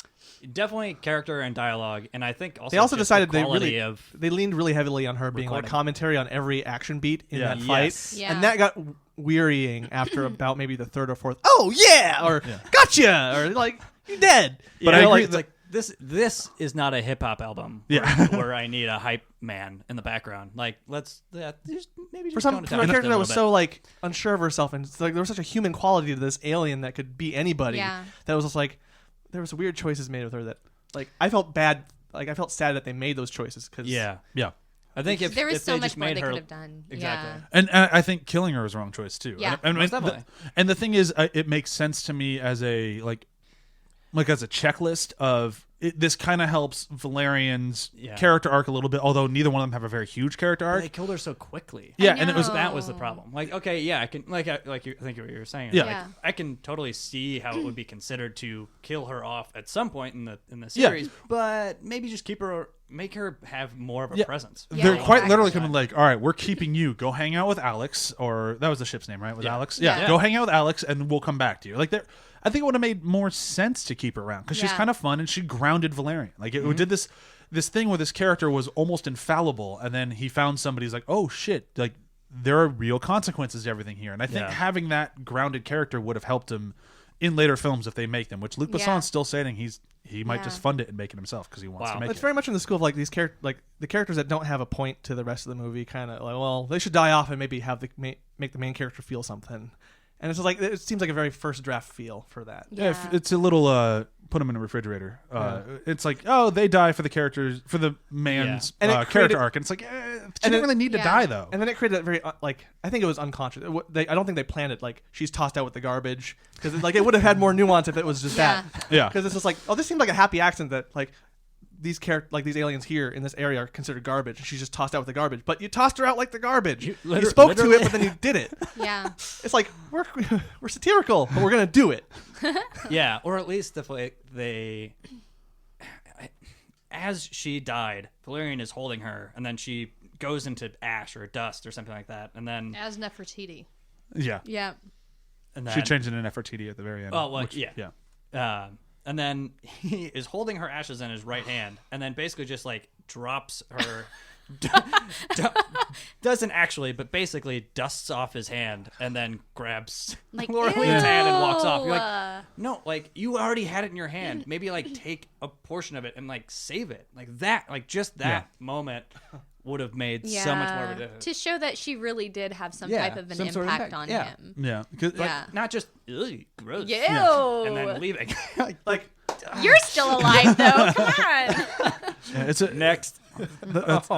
Definitely character and dialogue, and I think also They also just decided the they quality of they leaned really heavily on her being like recording. commentary on every action beat in that fight, Yes. Yeah. and that got wearying after about maybe the third or fourth. Oh yeah, or gotcha, or like you dead. But But I I agree like, that- it's like this is not a hip hop album. Yeah. where I need a hype man in the background. Like let's just maybe just For tone it a down character just a that was little so like unsure of herself, and it's like there was such a human quality to this alien that could be anybody. Yeah. That was just like there was weird choices made with her that like I felt bad. Like I felt sad that they made those choices because bit. Yeah. Yeah. I think if There was if so they much just more made they her could have done. exactly. Yeah. And I think killing her was the wrong choice too. Yeah. and, Most definitely. and the thing is, it makes sense to me as a like as a checklist of this kind of helps Valerian's character arc a little bit. Although neither one of them have a very huge character But arc. they killed her so quickly. Yeah, I and it was know. That was the problem. Like, okay, yeah, I can like you, I think what you were saying. Yeah. Like, Yeah. I can totally see how it would be considered to kill her off at some point in the Yeah. series, but maybe just make her have more of a Yeah. presence. Yeah, They're quite exactly. literally coming like, all right, we're keeping you. Go hang out with Alex, or that was the ship's name, right? Was Yeah. Alex? Yeah. Yeah. Go hang out with Alex, and we'll come back to you. Like, I think it would have made more sense to keep her around because she's Yeah. kind of fun and she grounded Valerian. Like, it did this thing where this character was almost infallible, and then he found somebody who's like, oh shit, like there are real consequences to everything here. And I think having that grounded character would have helped him in later films if they make them. Which Luc Yeah. Besson's still saying he might Yeah. just fund it and make it himself because he wants to make it's it. very much in the school of like these like the characters that don't have a point to the rest of the movie. Kind of like, well, they should die off and maybe have make the main character feel something. And it's just like it seems like a very first draft feel for that. Yeah, if it's a little put them in a refrigerator. It's like, oh, they die for the characters for the man's And it character created- arc, and it's like, she didn't really need to Yeah. die though. And then it created that very like I think it was unconscious. I don't think they planned it. Like she's tossed out with the garbage because like it would have had more nuance if it was just Yeah. that. Yeah. Because it's just like this seemed like a happy accident that like these these aliens here in this area are considered garbage, and she's just tossed out with the garbage. But you tossed her out like the garbage. You spoke to it, but then you did it. Yeah. It's like we're satirical, but we're gonna do it. Yeah, or at least if as she died, Valerian is holding her, and then she goes into ash or dust or something like that, and then As Nefertiti. Yeah, Yeah. and she then changed it in Nefertiti at the very end. Oh, well, which- yeah. And then he is holding her ashes in his right hand, and then basically just like drops her. Doesn't actually, but basically dusts off his hand and then grabs Like, Laureline's hand and walks off. ew. You're like, no, like you already had it in your hand. Maybe like take a portion of it and like save it. Like that, like just that moment would have made so much more of a difference. To show that she really did have some Yeah, type of an some sort of impact impact. on Yeah. him. yeah. 'Cause, like, Yeah. Not just ugh, gross, Ew. and then leaving. Like You're still alive though. Come on. yeah, it's a, Next, that's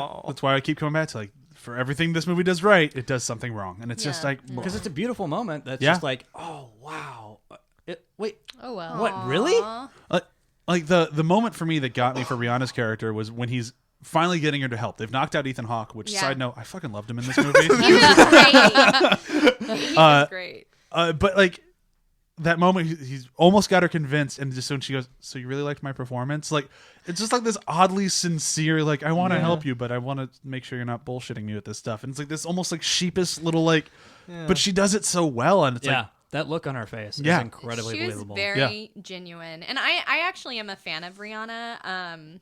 why I keep coming back to like for everything this movie does right, it does something wrong, and it's just Yeah. like because it's a beautiful moment. That's Yeah. just like, oh wow, wait, Oh well. what really? like the moment for me that got me for Rihanna's character was when he's finally getting her to help. They've knocked out Ethan Hawke, which Yeah. side note, I fucking loved him in this movie. He was great. He was great. But like that moment he's almost got her convinced, and just when she goes, "So you really liked my performance?" Like it's just like this oddly sincere, like I want to help you, but I want to make sure you're not bullshitting me with this stuff. And it's like this almost like sheepish little like, but she does it so well, and it's like that look on her face is Yeah. incredibly She was believable. very genuine. And I actually am a fan of Rihanna.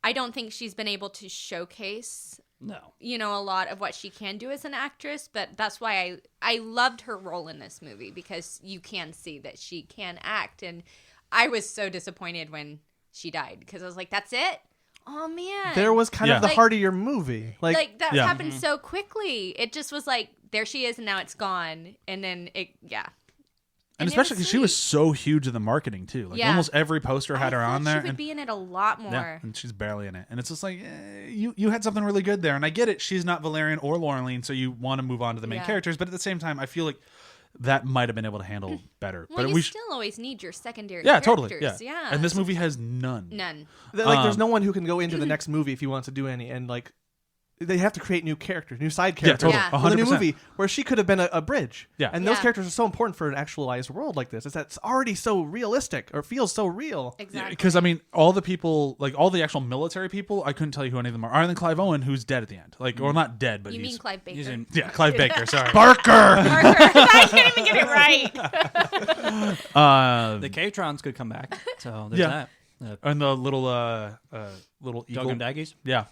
I don't think she's been able to showcase, No. you know, a lot of what she can do as an actress, but that's why I loved her role in this movie, because you can see that she can act. And I was so disappointed when she died, because I was like, that's it? Oh, man. There was kind Yeah. of the Like- heart of your movie. Like that Yeah. happened so quickly. It just was like, there she is, and now it's gone. And then and it especially because she was sweet. so huge in the marketing too. Like Yeah. almost every poster had I her on thought there. She would be in it a lot more. Yeah, and she's barely in it. And it's just like, you had something really good there. And I get it. She's not Valerian or Laureline, so you want to move on to the main Yeah. characters. But at the same time, I feel like that might have been able to handle better. Well, but you we still always need your secondary yeah, totally. characters. Yeah. And this movie has none. None. There's no one who can go into the next movie if he wants to do any, and like they have to create new characters, new side Yeah, characters. totally. Yeah. For the new 100%. movie where she could have been a bridge. Yeah. And those Yeah. characters are so important for an actualized world like this. Is that it's already so realistic or feels so real. Exactly. Because I mean, all the people, like all the actual military people, I couldn't tell you who any of them are. Other than Clive Owen, who's dead at the end, like, or not dead, but You he's mean Clive Baker? He's in, yeah, Clive Baker. Sorry, Barker. Parker. I can't even get it right. the K-Trons could come back. So there's Yeah. that. And the little eagle. Dog and Daggies. Yeah.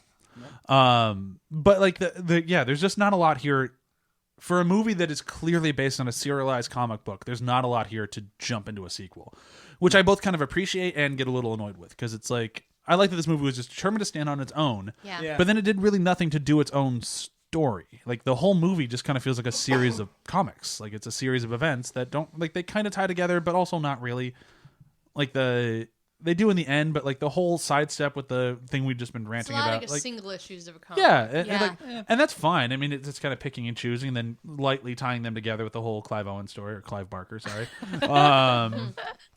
But like there's just not a lot here for a movie that is clearly based on a serialized comic book. There's not a lot here to jump into a sequel, which I both kind of appreciate and get a little annoyed with, because it's like I like that this movie was just determined to stand on its own, Yeah. but then it did really nothing to do its own story. Like the whole movie just kind of feels like a series of comics. Like it's a series of events that don't like they kind of tie together, but also not really. Like they do in the end, but like the whole sidestep with the thing we've just been It's a ranting lot about, like, like single issues of a comic. yeah, and, Yeah. and that's fine. I mean, it's kind of picking and choosing, and then lightly tying them together with the whole Clive Owen story, or Clive Barker, sorry.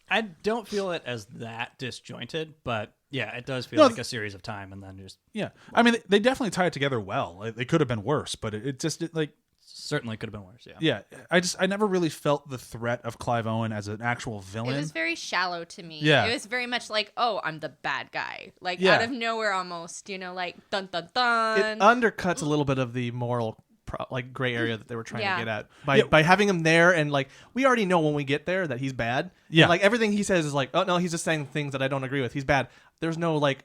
I don't feel it as that disjointed, but yeah, it does feel No, like a series of time, and then just Yeah, I mean, they definitely tie it together well. Like, they could have been worse, but it just like certainly could have been worse. Yeah. I never really felt the threat of Clive Owen as an actual villain. It was very shallow to me. Yeah. It was very much like, oh, I'm the bad guy. Like, Yeah. out of nowhere almost, you know, like, dun, dun, dun. It undercuts a little bit of the moral gray area that they were trying Yeah. to get at by having him there, and like we already know when we get there that he's bad. Yeah. And, like everything he says is like, oh no, he's just saying things that I don't agree with. He's bad. There's no like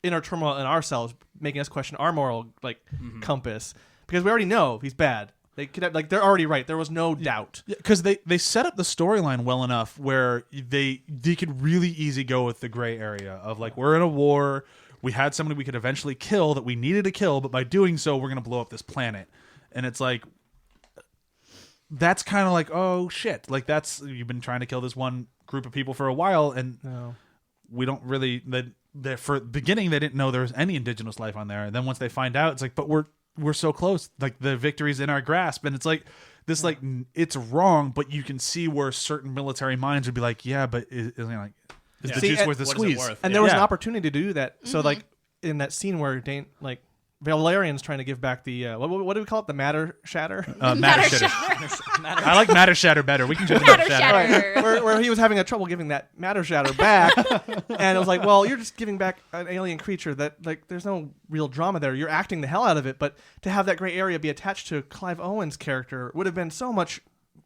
inner turmoil in ourselves making us question our moral like compass, because we already know he's bad. They could have, like they're already right. There was no doubt. because they set up the storyline well enough where they could really easy go with the gray area of like, we're in a war, we had somebody we could eventually kill that we needed to kill, but by doing so we're going to blow up this planet. And it's like, that's kind of like, oh shit, like that's, you've been trying to kill this one group of people for a while, and No. we don't really for the beginning they didn't know there was any indigenous life on there, and then once they find out, it's like, but we're so close, like the victory's in our grasp. And it's like this, like, it's wrong, but you can see where certain military minds would be like, yeah, but is the Yeah. juice See, worth the what is it squeeze? worth? And there was Yeah. an opportunity to do that. So like in that scene where Valerian's trying to give back the what do we call it? The matter shatter. Matter Shatter. I like Matter Shatter better. We can do Matter Matter Shatter. Shatter. where he was having a trouble giving that matter shatter back, and it was like, well, you're just giving back an alien creature that like there's no real drama there. You're acting the hell out of it, but to have that gray area be attached to Clive Owen's character would have been so much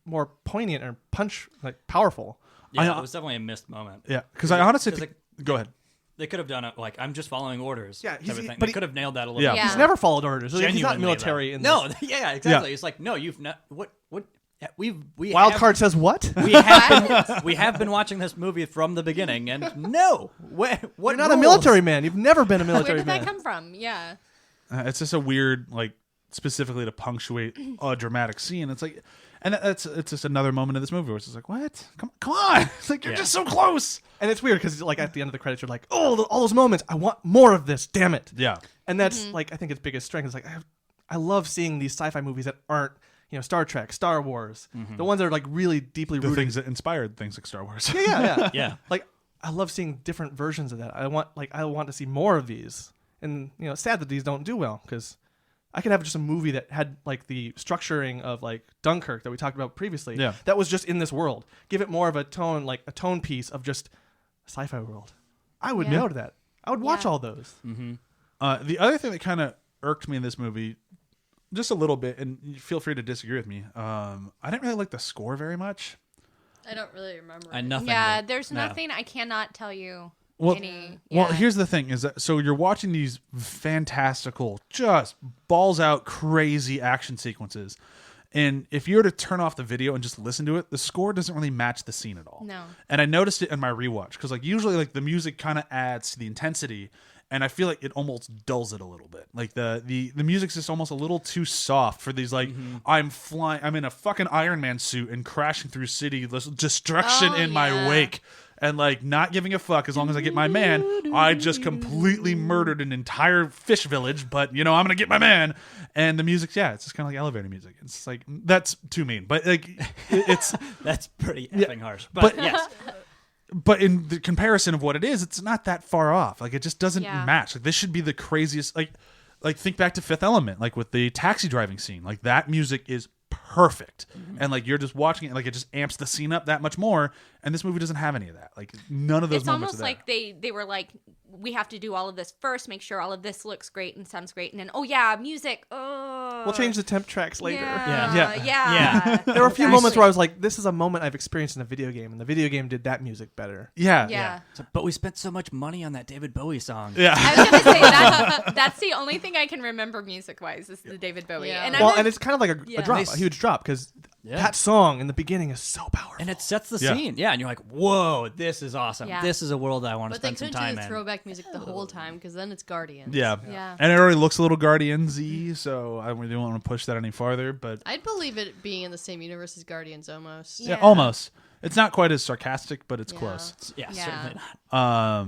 more poignant and powerful. Yeah, it was definitely a missed moment. Yeah, because I honestly Because think, go ahead. They could have done it like, I'm just following orders. Yeah, type of thing. but They he- could have nailed that a little Yeah. bit. Yeah. He's never followed orders. He's not Genuinely, military. though. In No, this. yeah, exactly. Yeah. It's like, no, you've not. What? Yeah, we Wild have- card says what? We have been watching this movie from the beginning, and no, what? You're not a rules? military man. You've never been a Where military did man. that come from? Yeah. It's just a weird, like, specifically to punctuate a dramatic scene. It's like, and it's just another moment of this movie where it's just like, what? Come on! It's like, you're Yeah. just so close. And it's weird because like at the end of the credits, you're like, oh, all those moments. I want more of this. Damn it. Yeah. And that's like I think its biggest strength is like I love seeing these sci-fi movies that aren't Star Trek, Star Wars, the ones that are like really deeply The rooted. things that inspired things like Star Wars. Yeah. Yeah. Like I love seeing different versions of that. I want to see more of these. And it's sad that these don't do well because I could have just a movie that had like the structuring of like Dunkirk that we talked about previously. Yeah. That was just in this world. Give it more of a tone, like a tone piece of just a sci-fi world. I would go to that. I would watch all those. Mm-hmm. The other thing that kind of irked me in this movie, just a little bit, and feel free to disagree with me. I didn't really like the score very much. I don't really remember. And nothing. Yeah, that- there's no. nothing. I cannot tell you Well, any. Well, yeah. here's the thing: is that so you're watching these fantastical, just balls out, crazy action sequences, and if you were to turn off the video and just listen to it, the score doesn't really match the scene at all. No. And I noticed it in my rewatch because, like, usually, like the music kind of adds to the intensity, and I feel like it almost dulls it a little bit. Like the music's just almost a little too soft for these. Like I'm in a fucking Iron Man suit and crashing through city, destruction in my wake. And like not giving a fuck as long as I get my man. I just completely murdered an entire fish village, but you know I'm gonna get my man. And the music's it's just kind of like elevator music. It's like that's too mean, but like it's That's pretty effing harsh. But yes. But in the comparison of what it is, it's not that far off. Like it just doesn't match. Like this should be the craziest. Like think back to Fifth Element, like with the taxi driving scene. Like that music is perfect, and like you're just watching it, like it just amps the scene up that much more. And this movie doesn't have any of that. Like none of those It's moments almost are there. like they were like, we have to do all of this first, make sure all of this looks great and sounds great, and then music. Oh, We'll change the temp tracks later. Yeah. There were a few moments where I was like, this is a moment I've experienced in a video game, and the video game did that music better. Yeah. So, but we spent so much money on that David Bowie song. Yeah. I was gonna say that's the only thing I can remember music wise is the David Bowie. Yeah. And Well, and it's kind of like a Yeah. drop, a huge drop, because that song in the beginning is so powerful. And it sets the Yeah. scene. Yeah. And you're like, whoa, this is awesome. Yeah. This is a world I want to But they spend some couldn't time do the in. throwback music the whole time because then it's Guardians. Yeah. Yeah. And it already looks a little Guardians-y, so I don't want to push that any farther. But I'd believe it being in the same universe as Guardians almost. yeah, Yeah. almost. It's not quite as sarcastic, but it's Yeah. close. Yeah, Yeah. certainly not.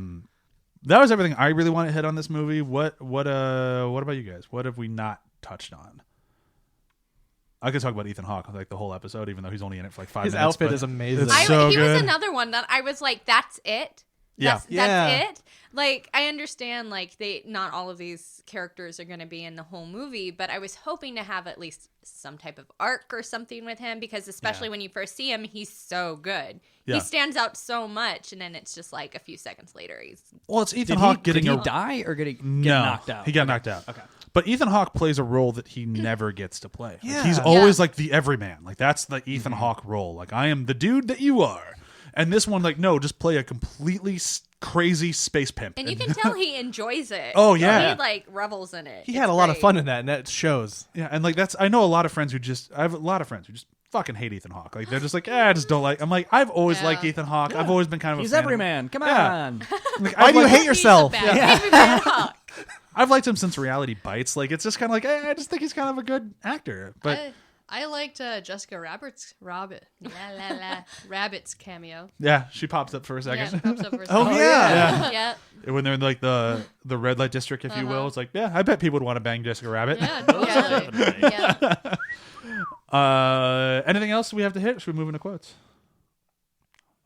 That was everything I really want to hit on this movie. What about you guys? What have we not touched on? I could talk about Ethan Hawke like the whole episode, even though he's only in it for like 5 His minutes. outfit but is amazing. it's so he was good. another one that I was like, that's it. Yeah. That's it. Like, I understand, like, not all of these characters are going to be in the whole movie, but I was hoping to have at least some type of arc or something with him, because especially when you first see him, he's so good. Yeah. He stands out so much, and then it's just like a few seconds later, he's... Well, it's Ethan Did Hawke he getting a die or get no, knocked out? He got knocked out. Okay. But Ethan Hawke plays a role that he never gets to play. Like, Yeah. he's always like the everyman. Like that's the Ethan Hawke role. Like I am the dude that you are. And this one, like, no, just play a completely crazy space pimp. And you can tell he enjoys it. Oh, yeah. He, like, revels in it. He had a lot of fun in that, and that shows. Yeah, and like that's I know a lot of friends who I have a lot of friends who just fucking hate Ethan Hawke. Like they're just like, I just don't like. I'm like, I've always liked Ethan Hawke. I've always been kind of He's a fan of him. everyman. Come Yeah. on. Like, Why do you hate He's yourself? a bad Hawk. I've liked him since Reality Bites. Like it's just kind of like I just think he's kind of a good actor. But I liked Jessica Rabbit's cameo. yeah, she pops up for a Yeah, second. she pops up for a Oh, second. yeah. Yep. When they're in like the red light district, if you will, it's like, yeah, I bet people would want to bang Jessica Rabbit. Yeah, totally. Yeah. Anything else we have to hit? Should we move into quotes?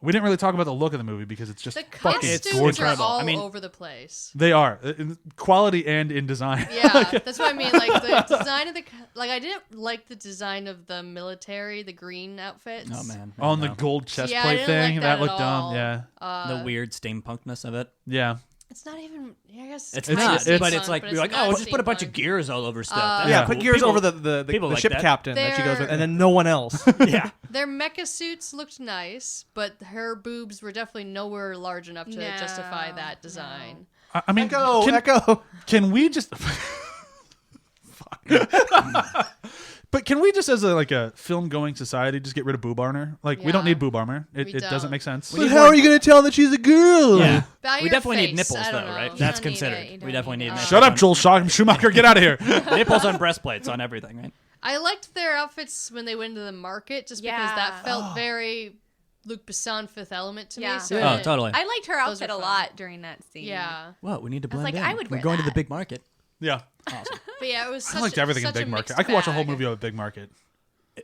We didn't really talk about the look of the movie because it's just The fucking costumes gorgeous. are all I mean- over the place. They are in quality and in design. Yeah, that's what I mean. Like the design of I didn't like the design of the military, the green outfits. Oh man. On the No. gold chest Yeah, I plate didn't thing, like that that looked at dumb. all. Yeah, The weird steampunkness of it. yeah. It's not even. I guess It's kinda not, steampunk, but it's like, but we're like, not oh, we'll just put a bunch of steampunk. gears all over stuff. That's Yeah, cool. put gears People- over the people like ship that. captain that she goes with, They're- and then no one else. Yeah. Their mecha suits looked nice, but her boobs were definitely nowhere large enough to No, justify that design. I mean, Echo. can we just? Fuck. But can we just, as a film going society, just get rid of boob armor? Like we don't Yeah. need boob armor. It We doesn't don't. make sense. But how are you going to tell that she's a girl? Yeah. By We your definitely need face, nipples, I don't though, know. right? You That's don't need considered. it. You We don't definitely need need it. nipples. Shut up, Joel Schumacher. Get out of here. Nipples on breastplates on everything, right? I liked their outfits when they went into the market, just because Yeah. that felt very Luc Besson Fifth Element to Yeah. me. So Oh, it- totally. I liked her Those outfit are a fun. lot during that scene. Yeah, What? We need to I was blend like, in. I would We're wear going to the that. big market. Yeah, Awesome. but yeah, it was. I Such liked everything in such Big a Market. mixed I could watch a whole bag. movie of a Big Market.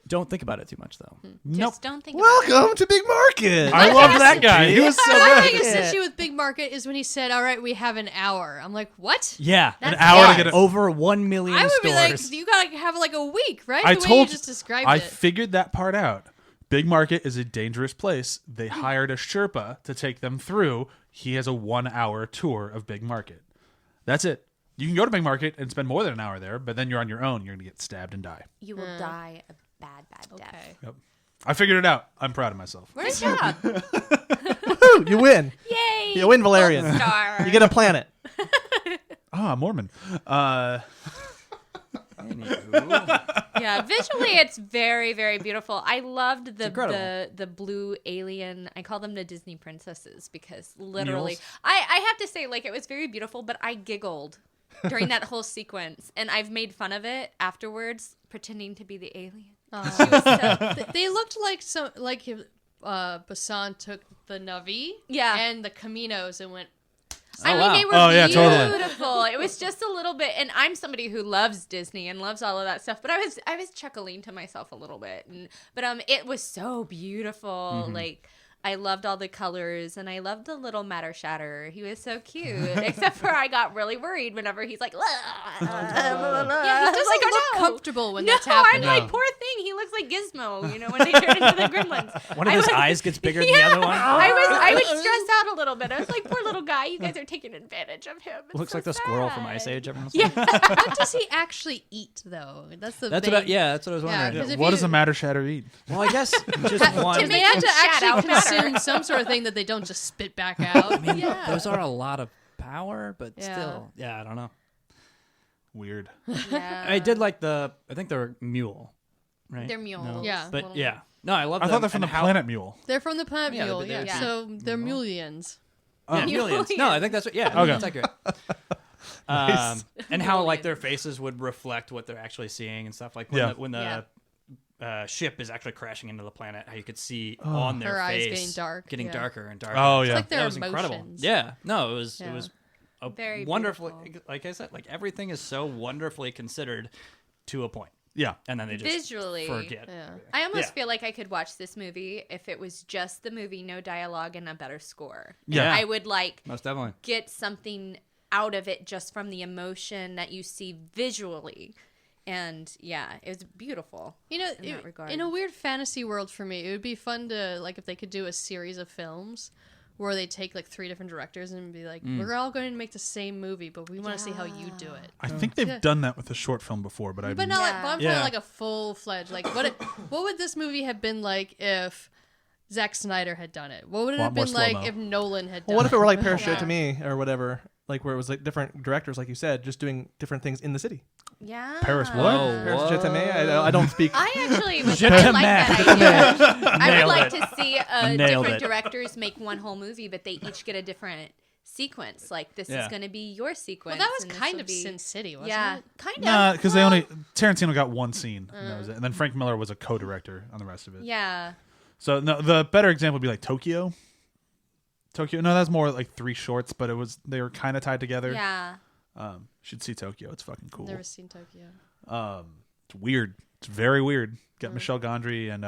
Don't think about it too much, though. Nope. Just don't think about it. Welcome to Big Market. I loved that guy. He was so My good. biggest issue with Big Market is when he said, "All right, we have an hour." I'm like, "What?" Yeah, An hour to get it. over 1 million I would stores. be like, "You gotta have like a week, right?" I the way told you just described I it. figured that part out. Big Market is a dangerous place. They hired a Sherpa to take them through. He has a 1 hour tour of Big Market. That's it. You can go to Big Market and spend more than an hour there, but then you're on your own. You're going to get stabbed and die. You will die a bad death. Okay. Yep. I figured it out. I'm proud of myself. Good job. Woohoo, you win. Yay. You win, Valerian. Gold star. You get a planet. Ah, Mormon. Yeah, visually it's very, very beautiful. I loved incredible. the blue alien. I call them the Disney princesses because literally, Mules? I have to say, like, it was very beautiful, but I giggled during that whole sequence, and I've made fun of it afterwards, pretending to be the alien. They looked like Besson took the Navi Yeah. and the Caminos and went. I mean, wow. they were Oh, yeah, totally. beautiful. It was just a little bit, and I'm somebody who loves Disney and loves all of that stuff. But I was chuckling to myself a little bit, but it was so beautiful. Like I loved all the colors, and I loved the little Matter Shatter. He was so cute, except for I got really worried whenever he's like, Yeah, he I was doesn't like, look oh, no. comfortable when No, that's happening. I'm like, poor thing. He looks like Gizmo, when they turn into the gremlins. One of his eyes gets bigger than the Yeah. other one. I was stressed out a little bit. I was like, poor little guy. You guys are taking advantage of him. It's Looks so like the squirrel from sad. Ice Age. Everyone's Yeah. What does he actually eat, though? That's the That's big... what I was wondering. 'cause if What you- does a Matter Shatter eat? Well, I guess just one. They have to Shout out actually matter. consume some sort of thing that they don't just spit back out. Yeah. Those are a lot of power, but Yeah. still, I don't know. Weird. Yeah. I did like I think they're mule, right? They're mules. No. Yeah. But little- yeah, no, I love. I them thought they're from the and how- planet Mule. They're from the planet Yeah, Mule, but they're- yeah. So they're Mulians. Oh. Mulians. No, I think that's what. Yeah, Okay. that's accurate. And how like their faces would reflect what they're actually seeing and stuff. Like when the ship is actually crashing into the planet, how you could see on their Her eyes face getting dark, getting yeah. darker and darker. Oh, It's yeah. like their that was emotions. incredible. Yeah, no, it was Yeah. a Very wonderful. beautiful. Like I said, like everything is so wonderfully considered to a point, Yeah. and then they just Visually. forget. Yeah. I almost Yeah. feel like I could watch this movie if it was just the movie, no dialogue, and a better score. Yeah. I would Most definitely. get something out of it just from the emotion that you see visually. And yeah, it was beautiful. You know, in that regard. in a weird fantasy world for me, it would be fun to, like, if they could do a series of films where they take, like, 3 different directors and be like, we're all going to make the same movie, but we want to see how you do it. I think they've Yeah. done that with a short film before, but I But not like, Yeah. but I'm talking like a full-fledged, like, what would this movie have been like if Zack Snyder had done it? What would it Lot have more been like slow-mo. if Nolan had done Well, what if it were like Parachute Yeah. to Me or whatever? Like where it was like different directors, like you said, just doing different things in the city. Yeah. Paris what? Parachute to Me. I don't speak. I actually would Je I te like that mets. idea. I would Nailed like it. to see Nailed different it. directors make one whole movie, but they each get a different sequence. Like, this Yeah. is going to be your sequence. Well, that was and this kind will of be... Sin City, wasn't Yeah, it? kind of. Nah, because Well, Tarantino got one scene, and that was it. And then Frank Miller was a co-director on the rest of it. Yeah. So no, the better example would be like Tokyo. No, that's more like 3 shorts, but they were kind of tied together. Yeah. Should see Tokyo. It's fucking cool. Never seen Tokyo. It's weird. It's very weird. Got Michelle Gondry and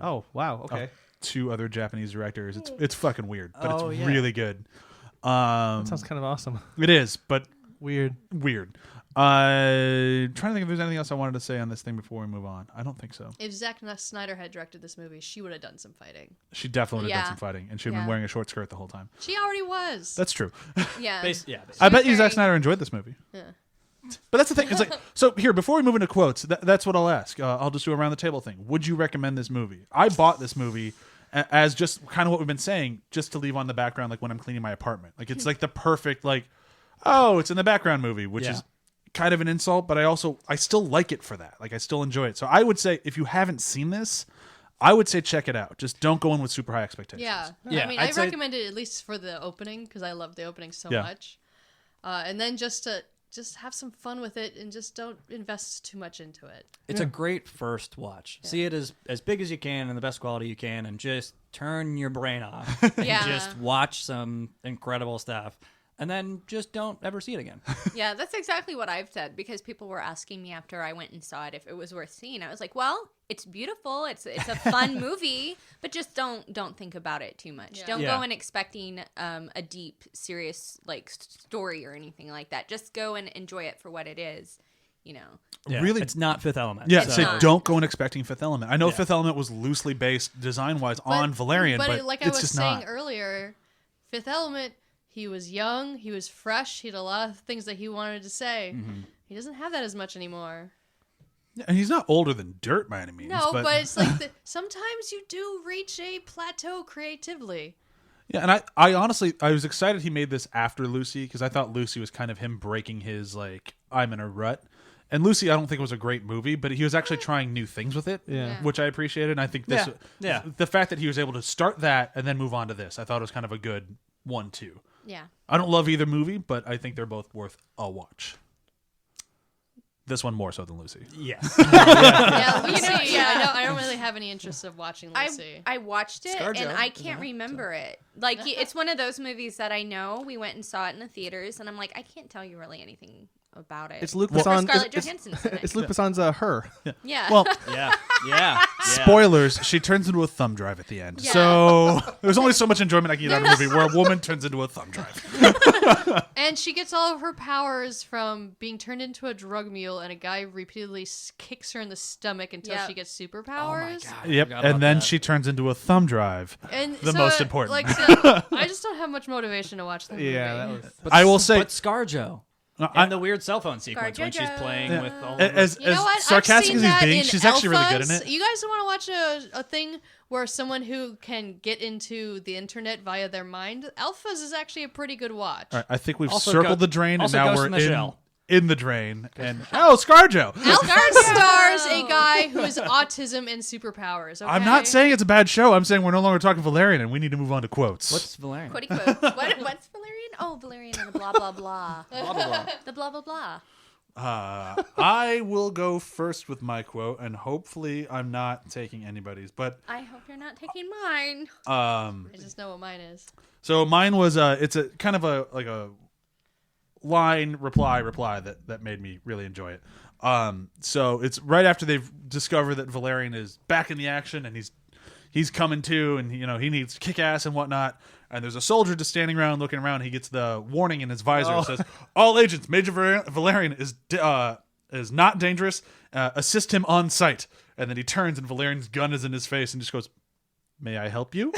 Oh wow. Okay. 2 other Japanese directors. It's fucking weird, but Oh, it's yeah. really good. That sounds kind of awesome. It is, but Weird. weird. Trying to think if there's anything else I wanted to say on this thing before we move on. I don't think so. If Zack Snyder had directed this movie, she would have done some fighting. She definitely would have Yeah. done some fighting, and she'd have Yeah. been wearing a short skirt the whole time. She already was. That's true. Yeah. I bet you was Zack very- Snyder enjoyed this movie. Yeah. But that's the thing. It's like, so here, before we move into quotes, that's what I'll ask. I'll just do a around the table thing. Would you recommend this movie? I bought this movie as just kind of what we've been saying, just to leave on the background, like when I'm cleaning my apartment. Like it's like the perfect, like, oh, it's in the background movie, which Yeah. is kind of an insult, but I still like it for that. Like I still enjoy it. So I would say if you haven't seen this, I would say check it out. Just don't go in with super high expectations. Yeah. Yeah, I mean, I'd I say- recommend it at least for the opening because I love the opening so Yeah. much. And then just have some fun with it and just don't invest too much into it. It's a great first watch. See it as big as you can and the best quality you can, and just turn your brain off. And Yeah. just watch some incredible stuff. and then just don't ever see it again. Yeah, that's exactly what I've said, because people were asking me after I went and saw it if it was worth seeing. I was like, well, it's beautiful. It's a fun movie, but just don't think about it too much. Yeah. Don't Yeah. go in expecting a deep, serious like story or anything like that. Just go and enjoy it for what it is, you know. Yeah, Really? it's not Fifth Element. Yeah, It's say not. don't go in expecting Fifth Element. I know Yeah. Fifth Element was loosely based design-wise on Valerian, but like it's I was just saying not. earlier, Fifth Element, he was young, he was fresh, he had a lot of things that he wanted to say. Mm-hmm. He doesn't have that as much anymore. Yeah, and he's not older than dirt by any means. No, but, but it's like sometimes you do reach a plateau creatively. yeah, and I honestly I was excited he made this after Lucy because I thought Lucy was kind of him breaking his like I'm in a rut. And Lucy, I don't think was a great movie, but he was actually trying new things with it, Yeah. which I appreciated. And I think this, Yeah. the fact that he was able to start that and then move on to this, I thought was kind of a good 1-2. Yeah. I don't love either movie, but I think they're both worth a watch. This one more so than Lucy. Yes. Yeah, Lucy. You know, yeah. I don't really have any interest of watching Lucy. I watched it ScarJo and I is can't in it, remember it. Like it's one of those movies that I know we went and saw it in the theaters, and I'm like, I can't tell you really anything about it. It's Luc Except for Besson. Scarlett Johansson's in it. It's Luc Besson's Her. Yeah. Well, yeah. spoilers, she turns into a thumb drive at the end. Yeah. So there's only so much enjoyment I can get out of a movie where a woman turns into a thumb drive. And she gets all of her powers from being turned into a drug mule, and a guy repeatedly kicks her in the stomach until Yep. she gets superpowers. Yep, and then she turns into a thumb drive. And The so, most important. Like, so, I just don't have much motivation to watch the movie. Yeah, that was. I will say, but ScarJo. I- And the weird cell phone sequence when she's ScarJo. playing with all of as, You know what? sarcastic I've seen as he's that being, in she's actually really good in Alphas. it. You guys want to watch a thing where someone who can get into the internet via their mind? Alphas is actually a pretty good watch. All right, I think we've Also circled go- the drain, and also now Ghost we're in the Shell. in the drain. And ScarJo. Alphas stars a guy who has autism and superpowers. Okay? I'm not saying it's a bad show. I'm saying we're no longer talking Valerian, and we need to move on to quotes. What's Valerian? Quoty quotes. What's Valerian? Oh, Valerian and the blah blah blah. Blah, blah, blah. The blah blah blah. I will go first with my quote, and hopefully I'm not taking anybody's. But I hope you're not taking mine. I just know what mine is. so mine was it's a kind of a line reply that made me really enjoy it. So it's right after they've discovered that Valerian is back in the action and he's coming to, and he needs to kick ass and whatnot. And there's a soldier just standing around looking around. He gets the warning in his visor. It says, "All agents, Major Valerian is not dangerous. Assist him on sight." And then he turns, and Valerian's gun is in his face, and just goes, "May I help you?"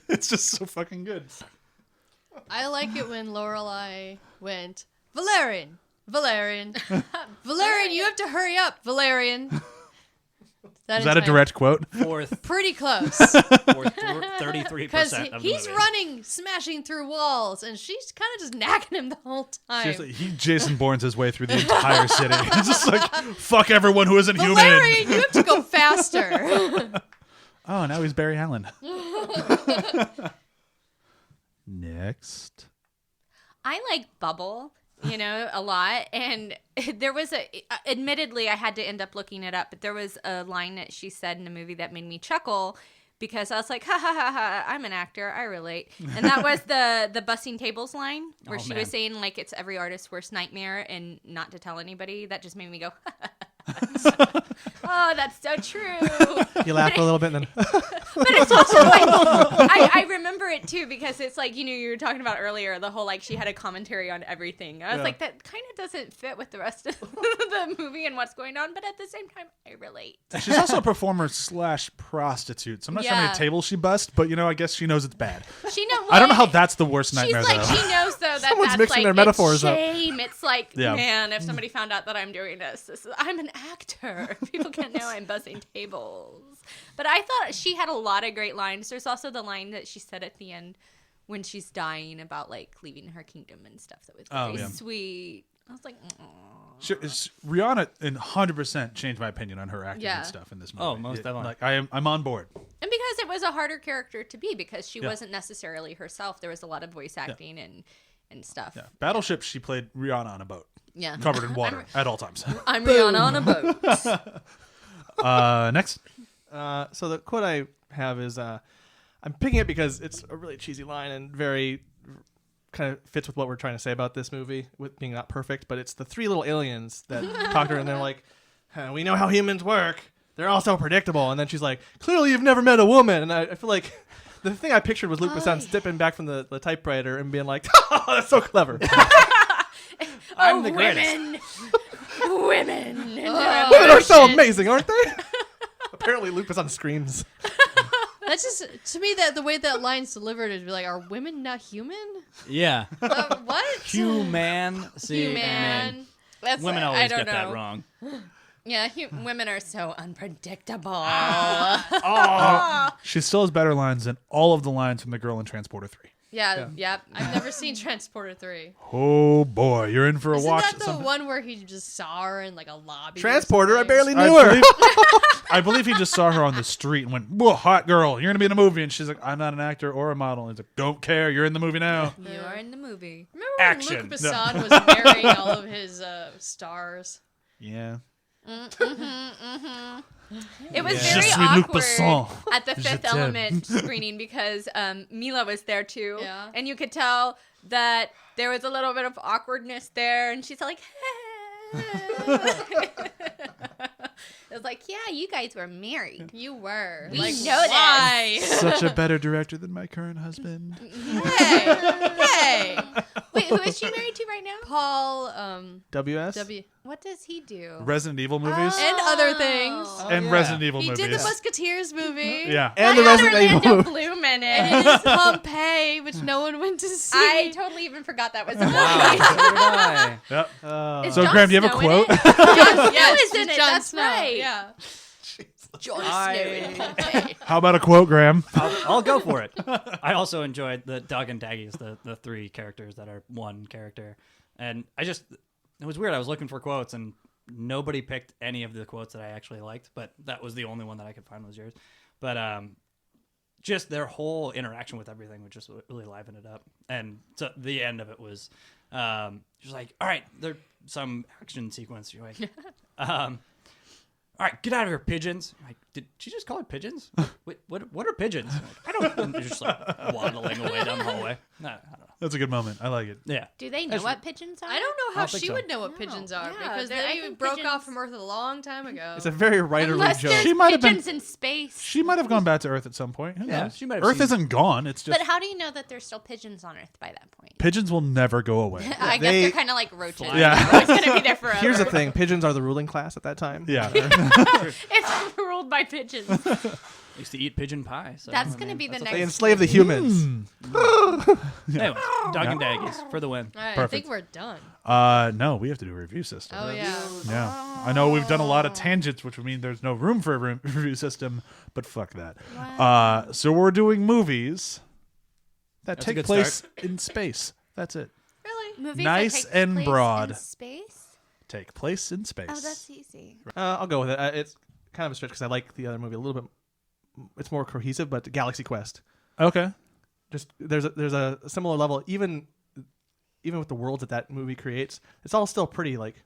It's just so fucking good. I like it when Lorelai went, Valerian, Valerian, Valerian, you have to hurry up, Valerian. Is that a direct quote? Fourth, Pretty close. 33% Because of the he's movie. running, smashing through walls, and she's kind of just nagging him the whole time. Seriously, he Jason Bournes his way through the entire city. He's just like, fuck everyone who isn't human. Valerian, you have to go faster. Oh, now he's Barry Allen. Next. I like Bubble, a lot. And there was admittedly, I had to end up looking it up, but there was a line that she said in the movie that made me chuckle because I was like, ha ha ha ha, I'm an actor, I relate. And that was the bussing tables line where Oh, she man. was saying like it's every artist's worst nightmare and not to tell anybody. That just made me go, oh, that's so true. You laugh a little bit, and then But it's also like I remember it too because it's like you were talking about earlier the whole like she had a commentary on everything. I was like that kind of doesn't fit with the rest of the movie and what's going on, but at the same time I relate. She's also a performer / prostitute. So I'm not sure how Yeah. many tables she bust, but I guess she knows it's bad. She know. I don't know how that's the worst nightmare She's like though. she knows though that Someone's that's mixing like their metaphors it's up. shame. It's like Yeah. man, if somebody found out that I'm doing this I'm an actor. People can't know I'm bussing tables. But I thought she had a lot of great lines. There's also the line that she said at the end when she's dying about like leaving her kingdom and stuff that was very yeah. sweet. I was like, aw. Rihanna 100% changed my opinion on her acting Yeah. and stuff in this movie. Oh, most definitely. Like I'm on board. And because it was a harder character to be because she wasn't necessarily herself. There was a lot of voice acting and stuff. Yeah. Battleship, she played Rihanna on a boat, Yeah. covered in water at all times. I'm Rihanna on a boat. Next. so the quote I have is I'm picking it because it's a really cheesy line and very kind of fits with what we're trying to say about this movie with being not perfect, but it's the three little aliens that talk to her and they're like, we know how humans work. They're all so predictable. And then she's like, clearly you've never met a woman. And I feel like the thing I pictured was Luc Besson stepping back from the typewriter and being like, oh, that's so clever. I'm the greatest. Women. Women are so amazing, aren't they? Apparently Luc Besson screams. That's just, to me, that the way that line's delivered is like, are women not human? Yeah. What? Human. See, Human. That's, women I always don't get that know. wrong. Yeah, women are so unpredictable. She still has better lines than all of the lines from The Girl in Transporter 3. Yep. I've never seen Transporter 3. Oh boy, you're in for a Isn't watch. that the one where he just saw her in like a lobby? or Transporter, I something? barely knew her. I believe he just saw her on the street and went, "Whoa, hot girl, you're gonna be in a movie." And she's like, "I'm not an actor or a model." And he's like, "Don't care, you're in the movie now." You are in the movie. Remember when Action. Luc Besson was marrying all of his stars? Yeah. It was Je very suis Luc awkward Besson. at the Je Fifth t'aime. Element screening because Mila was there too, Yeah. and you could tell that there was a little bit of awkwardness there, and she's like, it was like, yeah, you guys were married. You were. We like, know why? Such a better director than my current husband. Hey. Wait, who is she married to right now? Paul, WS? W. What does he do? Resident Evil movies And other things. and Resident Evil He movies. did the Musketeers movie. Yeah. And the Resident Evil Orlando movie. Bloom in And it. it is Pompeii, which no one went to see. I totally even forgot that was a movie. Wow. So did I. Yep. Is So, Jon Graham, do you have a Snow in quote? it? Yes, Snow is in it. Jon That's Snow. right. Yeah. Jon Snow in I- Pompeii. How about a quote, Graham? I'll go for it. I also enjoyed the Doug and Daggies, the three characters that are one character. And it was weird. I was looking for quotes and nobody picked any of the quotes that I actually liked, but that was the only one that I could find was yours. But just their whole interaction with everything would just really liven it up. And so the end of it was just like, all right, there's some action sequence. You're like, all right, get out of here, pigeons. I'm like, did she just call it pigeons? Wait, what are pigeons? I'm like, I don't know. They're just like waddling away down the hallway. I don't know. That's a good moment. I like it. Yeah. Do they know what pigeons are? I don't know I how don't think she so. would know what No. pigeons are Yeah, because I they think broke pigeons- off from Earth a long time ago. It's a very writerly Unless joke. there's She might have been- pigeons in space. She might have gone back to Earth at some point. Who Yeah, knows? she might have Earth seen- isn't gone. It's just But how do you know that there's still pigeons on Earth by that point? pigeons will never go away. I guess They- they're kind of like roaches. Yeah. They're always going to be there forever. Here's the thing. Pigeons are the ruling class at that time. Yeah. It's ruled by pigeons. I used to eat pigeon pie. So, That's I going to mean, be the that's a next. They enslave the humans. Anyway, Doug and Daggies for the win. All right, I Perfect. think we're done. No, we have to do a review system. Oh, yeah. Yeah. I know we've done a lot of tangents, which would mean there's no room for a review system, but fuck that. So we're doing movies that That's a take good place in space. That's it. Really? Movies Nice that take and place broad. In space? Take place in space. Oh, that's easy. I'll go with it. It's kind of a stretch because I like the other movie a little bit. It's more cohesive, but Galaxy Quest. Okay. Just there's a similar level. Even with the worlds that movie creates, it's all still pretty like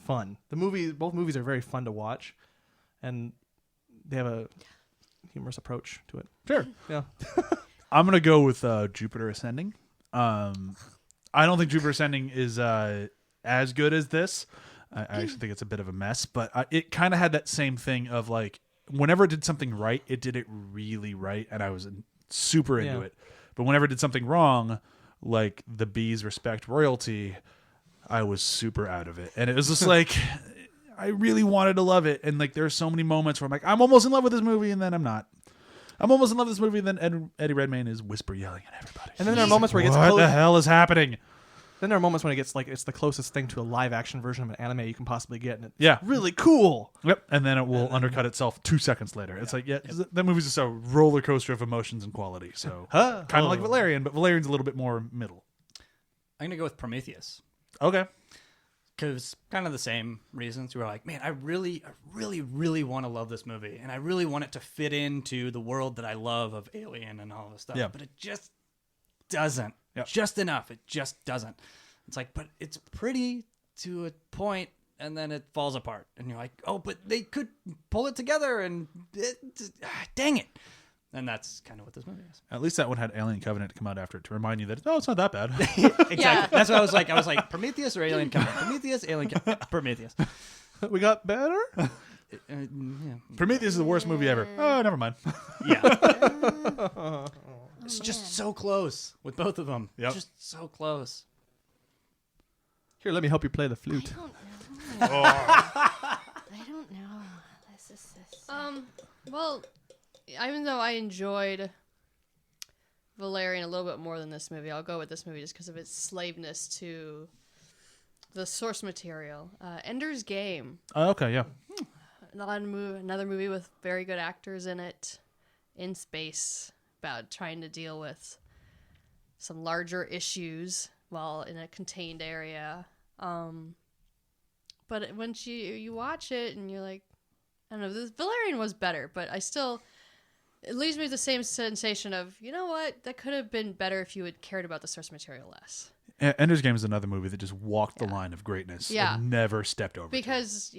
fun. Both movies are very fun to watch, and they have a humorous approach to it. Sure. Yeah. I'm going to go with Jupiter Ascending. I don't think Jupiter Ascending is as good as this. I actually think it's a bit of a mess, but it kind of had that same thing of like, whenever it did something right, it did it really right, and I was super into it. But whenever it did something wrong, like the bees respect royalty, I was super out of it. And it was just like, I really wanted to love it. And like, there are so many moments where I'm like, I'm almost in love with this movie, and then I'm not. I'm almost in love with this movie, and then Eddie Redmayne is whisper yelling at everybody. And then there are moments where it gets What close. the hell is happening? Then there are moments when it gets like it's the closest thing to a live action version of an anime you can possibly get, and it's Yeah. really cool. Yep, and then it will undercut itself 2 seconds later. It's like, that movie's just a roller coaster of emotions and quality. So kind of like Valerian, but Valerian's a little bit more middle. I'm gonna go with Prometheus Okay. because kind of the same reasons. You were like, man, I really want to love this movie, and I really want it to fit into the world that I love of Alien and all this stuff. Yeah. But it just doesn't. Yep. Just enough. It just doesn't. It's like, but it's pretty to a point, and then it falls apart, and you're like, oh, but they could pull it together, and dang it. And that's kind of what this movie is. At least that one had Alien Covenant come out after it to remind you that it's not that bad. Exactly. That's what I was like. I was like, Prometheus or Alien Covenant? Prometheus, Alien Covenant. Prometheus. We got better. Yeah. Prometheus is the worst movie ever. Oh, never mind. Yeah. It's just so close with both of them. Yep. Just so close. Here, let me help you play the flute. I don't know. This is Well, even though I enjoyed Valerian a little bit more than this movie, I'll go with this movie just because of its slaveness to the source material. Ender's Game. Okay, yeah. Another movie with very good actors in it, in space, about trying to deal with some larger issues while in a contained area. But once you watch it and you're like, I don't know, the Valerian was better, but it leaves me with the same sensation of, you know what, that could have been better if you had cared about the source material less. Ender's Game is another movie that just walked the line of greatness. Yeah. And never stepped over. Because,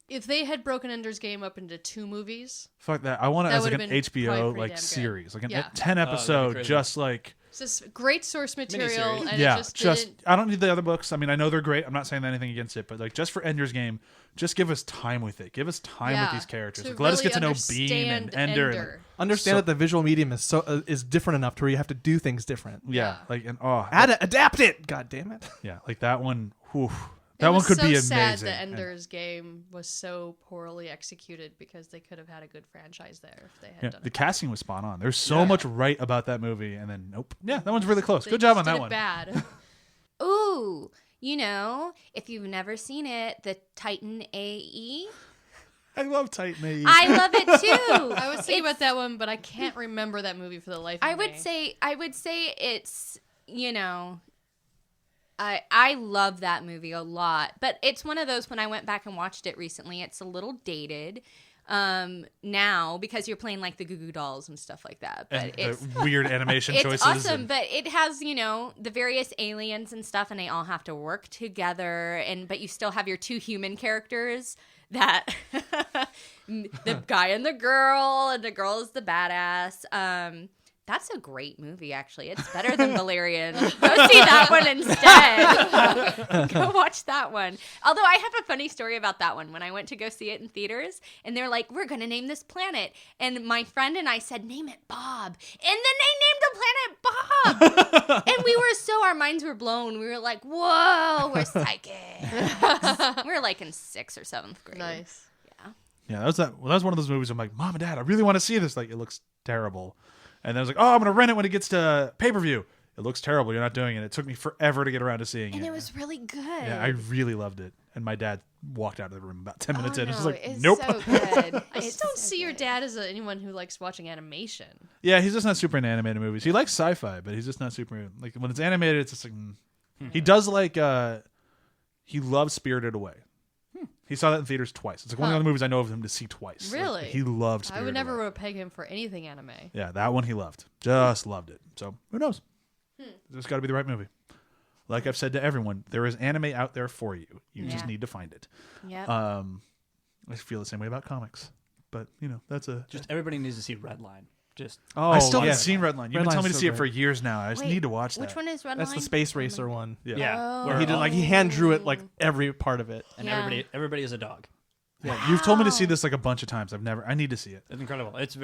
if they had broken Ender's Game up into 2 movies, Fuck that. I want it That as like would've an been HBO probably pretty like damn good. series, like an Yeah. 10 that'd be episode, crazy. just like it's this great source material, Miniseries. and yeah, it just just didn't. I don't need the other books. I mean, I know they're great. I'm not saying anything against it, but like just for Ender's Game, just give us time with it. Give us time with these characters. to Like, let us really get to know Beam and understand Ender. Ender. Understand that the visual medium is is different enough to where you have to do things different. Yeah, like and Adapt it. God damn it. yeah, like that one. Whew, It that one was could so be sad amazing. that And- Ender's Game was so poorly executed because they could have had a good franchise there if they had yeah, done the it. casting was spot on. There's so much right about that movie, and then nope. Yeah, that one's really close. They Good job just on did that it one. Bad. Ooh, if you've never seen it, the Titan AE. I love Titan AE. I love it too. I was thinking about that one, but I can't remember that movie for the life of I me. would say it's, I love that movie a lot, but it's one of those when I went back and watched it recently, it's a little dated now because you're playing like the Goo Goo Dolls and stuff like that. But and it's the weird animation it's choices. awesome, and- but it has, the various aliens and stuff, and they all have to work together, but you still have your 2 human characters that the guy and the girl is the badass. That's a great movie, actually. It's better than Valerian. Go see that one instead. Go watch that one. Although I have a funny story about that one. When I went to go see it in theaters, and they're like, we're going to name this planet. And my friend and I said, name it Bob. And then they named the planet Bob. And our minds were blown. We were like, whoa, we're psychic. We were like in 6th or 7th grade. Nice. Yeah, that was one of those movies. I'm like, Mom and Dad, I really want to see this. Like, it looks terrible. And then I was like, oh, I'm gonna rent it when it gets to pay-per-view. It looks terrible. You're not doing it. It took me forever to get around to seeing it. And it was really good. Yeah, I really loved it. And my dad walked out of the room about 10 minutes in. No, It was like, it's nope. so good. I just don't see your dad as anyone who likes watching animation. Yeah, he's just not super into animated movies. He likes sci-fi, but he's just not super like when it's animated. It's just like he does like he loves Spirited Away. He saw that in theaters twice. It's like one of the only movies I know of him to see twice. Like, Really? he loved I Spirited would never Away. peg him for anything anime. Yeah, that one he loved. Just loved it. So who knows? It's got to be the right movie. Like I've said to everyone, there is anime out there for you. You just Yeah. need to find it. Yep. I feel the same way about comics, but that's a Just everybody needs to see Redline. Just Oh, I still yeah. haven't seen Redline. You've been Redline's telling me to so see it great. for years now. I just Wait, need to watch that. Which one is Redline? That's the space racer one. yeah, Where he hand drew it like every part of it. and Yeah. everybody is a dog. Yeah, you've told me to see this like a bunch of times. I need to see it. It's incredible. It's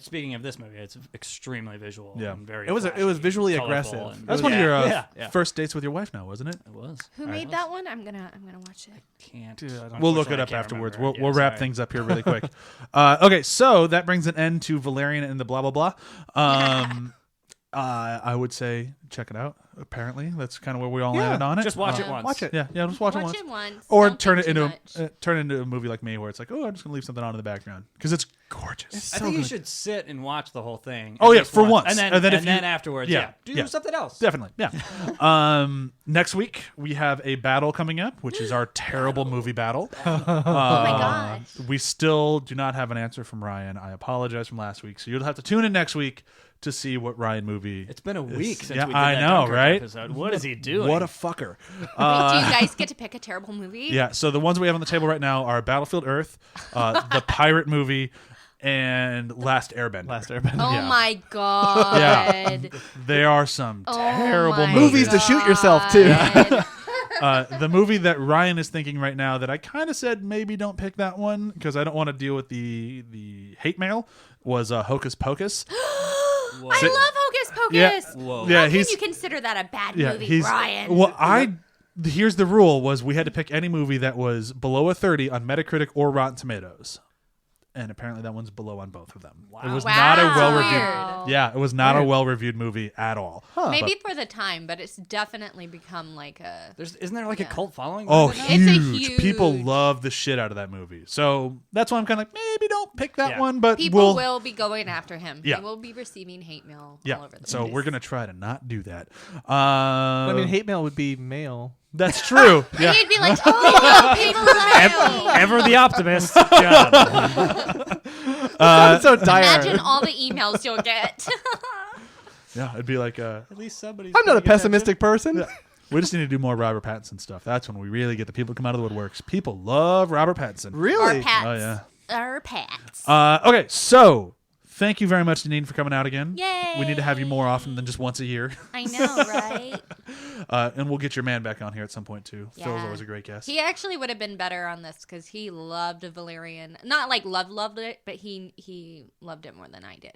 speaking of this movie, it's extremely visual. Yeah. and very. It was flashy, visually colorful, aggressive. and- That's was- one of your yeah. first dates with your wife now, wasn't it? It was. Who made that one? I'm gonna watch it. Can't. Dude, I don't- We'll look it Unfortunately, I up can't afterwards. remember. We'll Yeah, wrap sorry. things up here really quick. Okay, so that brings an end to Valerian and the blah blah blah. I would say check it out. Apparently, that's kind of where we all landed on it. Just watch it once. Watch it. Yeah, just watch it Watch once. it once. Or Don't turn think it too into much. turn it into a movie like me, where it's like, oh, I'm just gonna leave something on in the background because it's gorgeous. I think you should sit and watch the whole thing. Oh, at yeah, least for once. and then And then if you- afterwards, yeah, do yeah. something else. Definitely, yeah. Next week we have a battle coming up, which is our terrible movie battle. Oh my god. We still do not have an answer from Ryan. I apologize from last week, so you'll have to tune in next week to see what Ryan movie. It's been a week since yeah, we did I that know, Dunkirk right? episode. What is he doing? What a fucker. Wait, do you guys get to pick a terrible movie? Yeah, so the ones we have on the table right now are Battlefield Earth, the pirate movie, and Last Airbender. Last Airbender. Oh Yeah. my god. Yeah. They are some terrible my movies. Movies to shoot yourself, too. God. The movie that Ryan is thinking right now that I kind of said maybe don't pick that one because I don't want to deal with the hate mail was Hocus Pocus. I love Hocus Pocus. Yeah. Whoa. Yeah, How can you consider that a bad movie, Ryan? Well, here's the rule: was we had to pick any movie that was below a 30 on Metacritic or Rotten Tomatoes, and apparently that one's below on both of them. It was not a Wow. well-reviewed. Weird. Yeah, it was not a well-reviewed movie at all. Maybe for the time, but it's definitely become like a. Isn't there like a cult following? Oh, behind it now? It's a huge. People huge- love the shit out of that movie. So that's why I'm kind of like, maybe don't pick that Yeah. one, but People we'll. will be going after him. Yeah. He will be receiving hate mail Yeah, all over the so place. we're going to try to not do that. I mean, hate mail would be mail. That's true. Yeah. You'd be like, oh, people love me. Ever the optimist. John. Sounded so dire. Imagine all the emails you'll get. Yeah, it'd be like, At least somebody's. I'm not a paying attention. pessimistic person. we just need to do more Robert Pattinson stuff. That's when we really get the people to come out of the woodworks. People love Robert Pattinson. Really? Or pats. Oh, yeah. Or pats. Okay, so thank you very much, Deneen, for coming out again. Yay. We need to have you more often than just once a year. I know, right? And we'll get your man back on here at some point, too. Phil's Yeah. always a great guest. He actually would have been better on this because he loved Valerian. Not like loved it, but he loved it more than I did.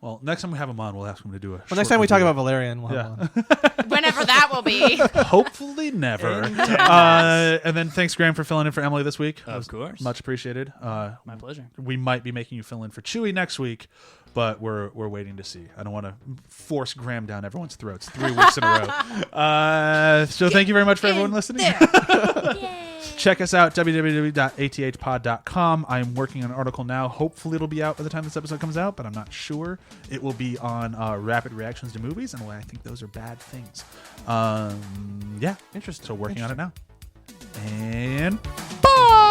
Well, next time we have him on, we'll ask him to do a Well, next time we talk about Valerian, we'll have one. Whenever that will be. Hopefully never. And then thanks, Graham, for filling in for Emily this week. That Of was course. Much appreciated. My pleasure. We might be making you fill in for Chewie next week, but we're waiting to see. I don't want to force Graham down everyone's throats 3 weeks in a row. So thank you very much for everyone listening. Yay. Check us out, www.athpod.com. I'm working on an article now. Hopefully it'll be out by the time this episode comes out, but I'm not sure. It will be on rapid reactions to movies and why I think those are bad things. Yeah, interesting. So working on it now. And bye!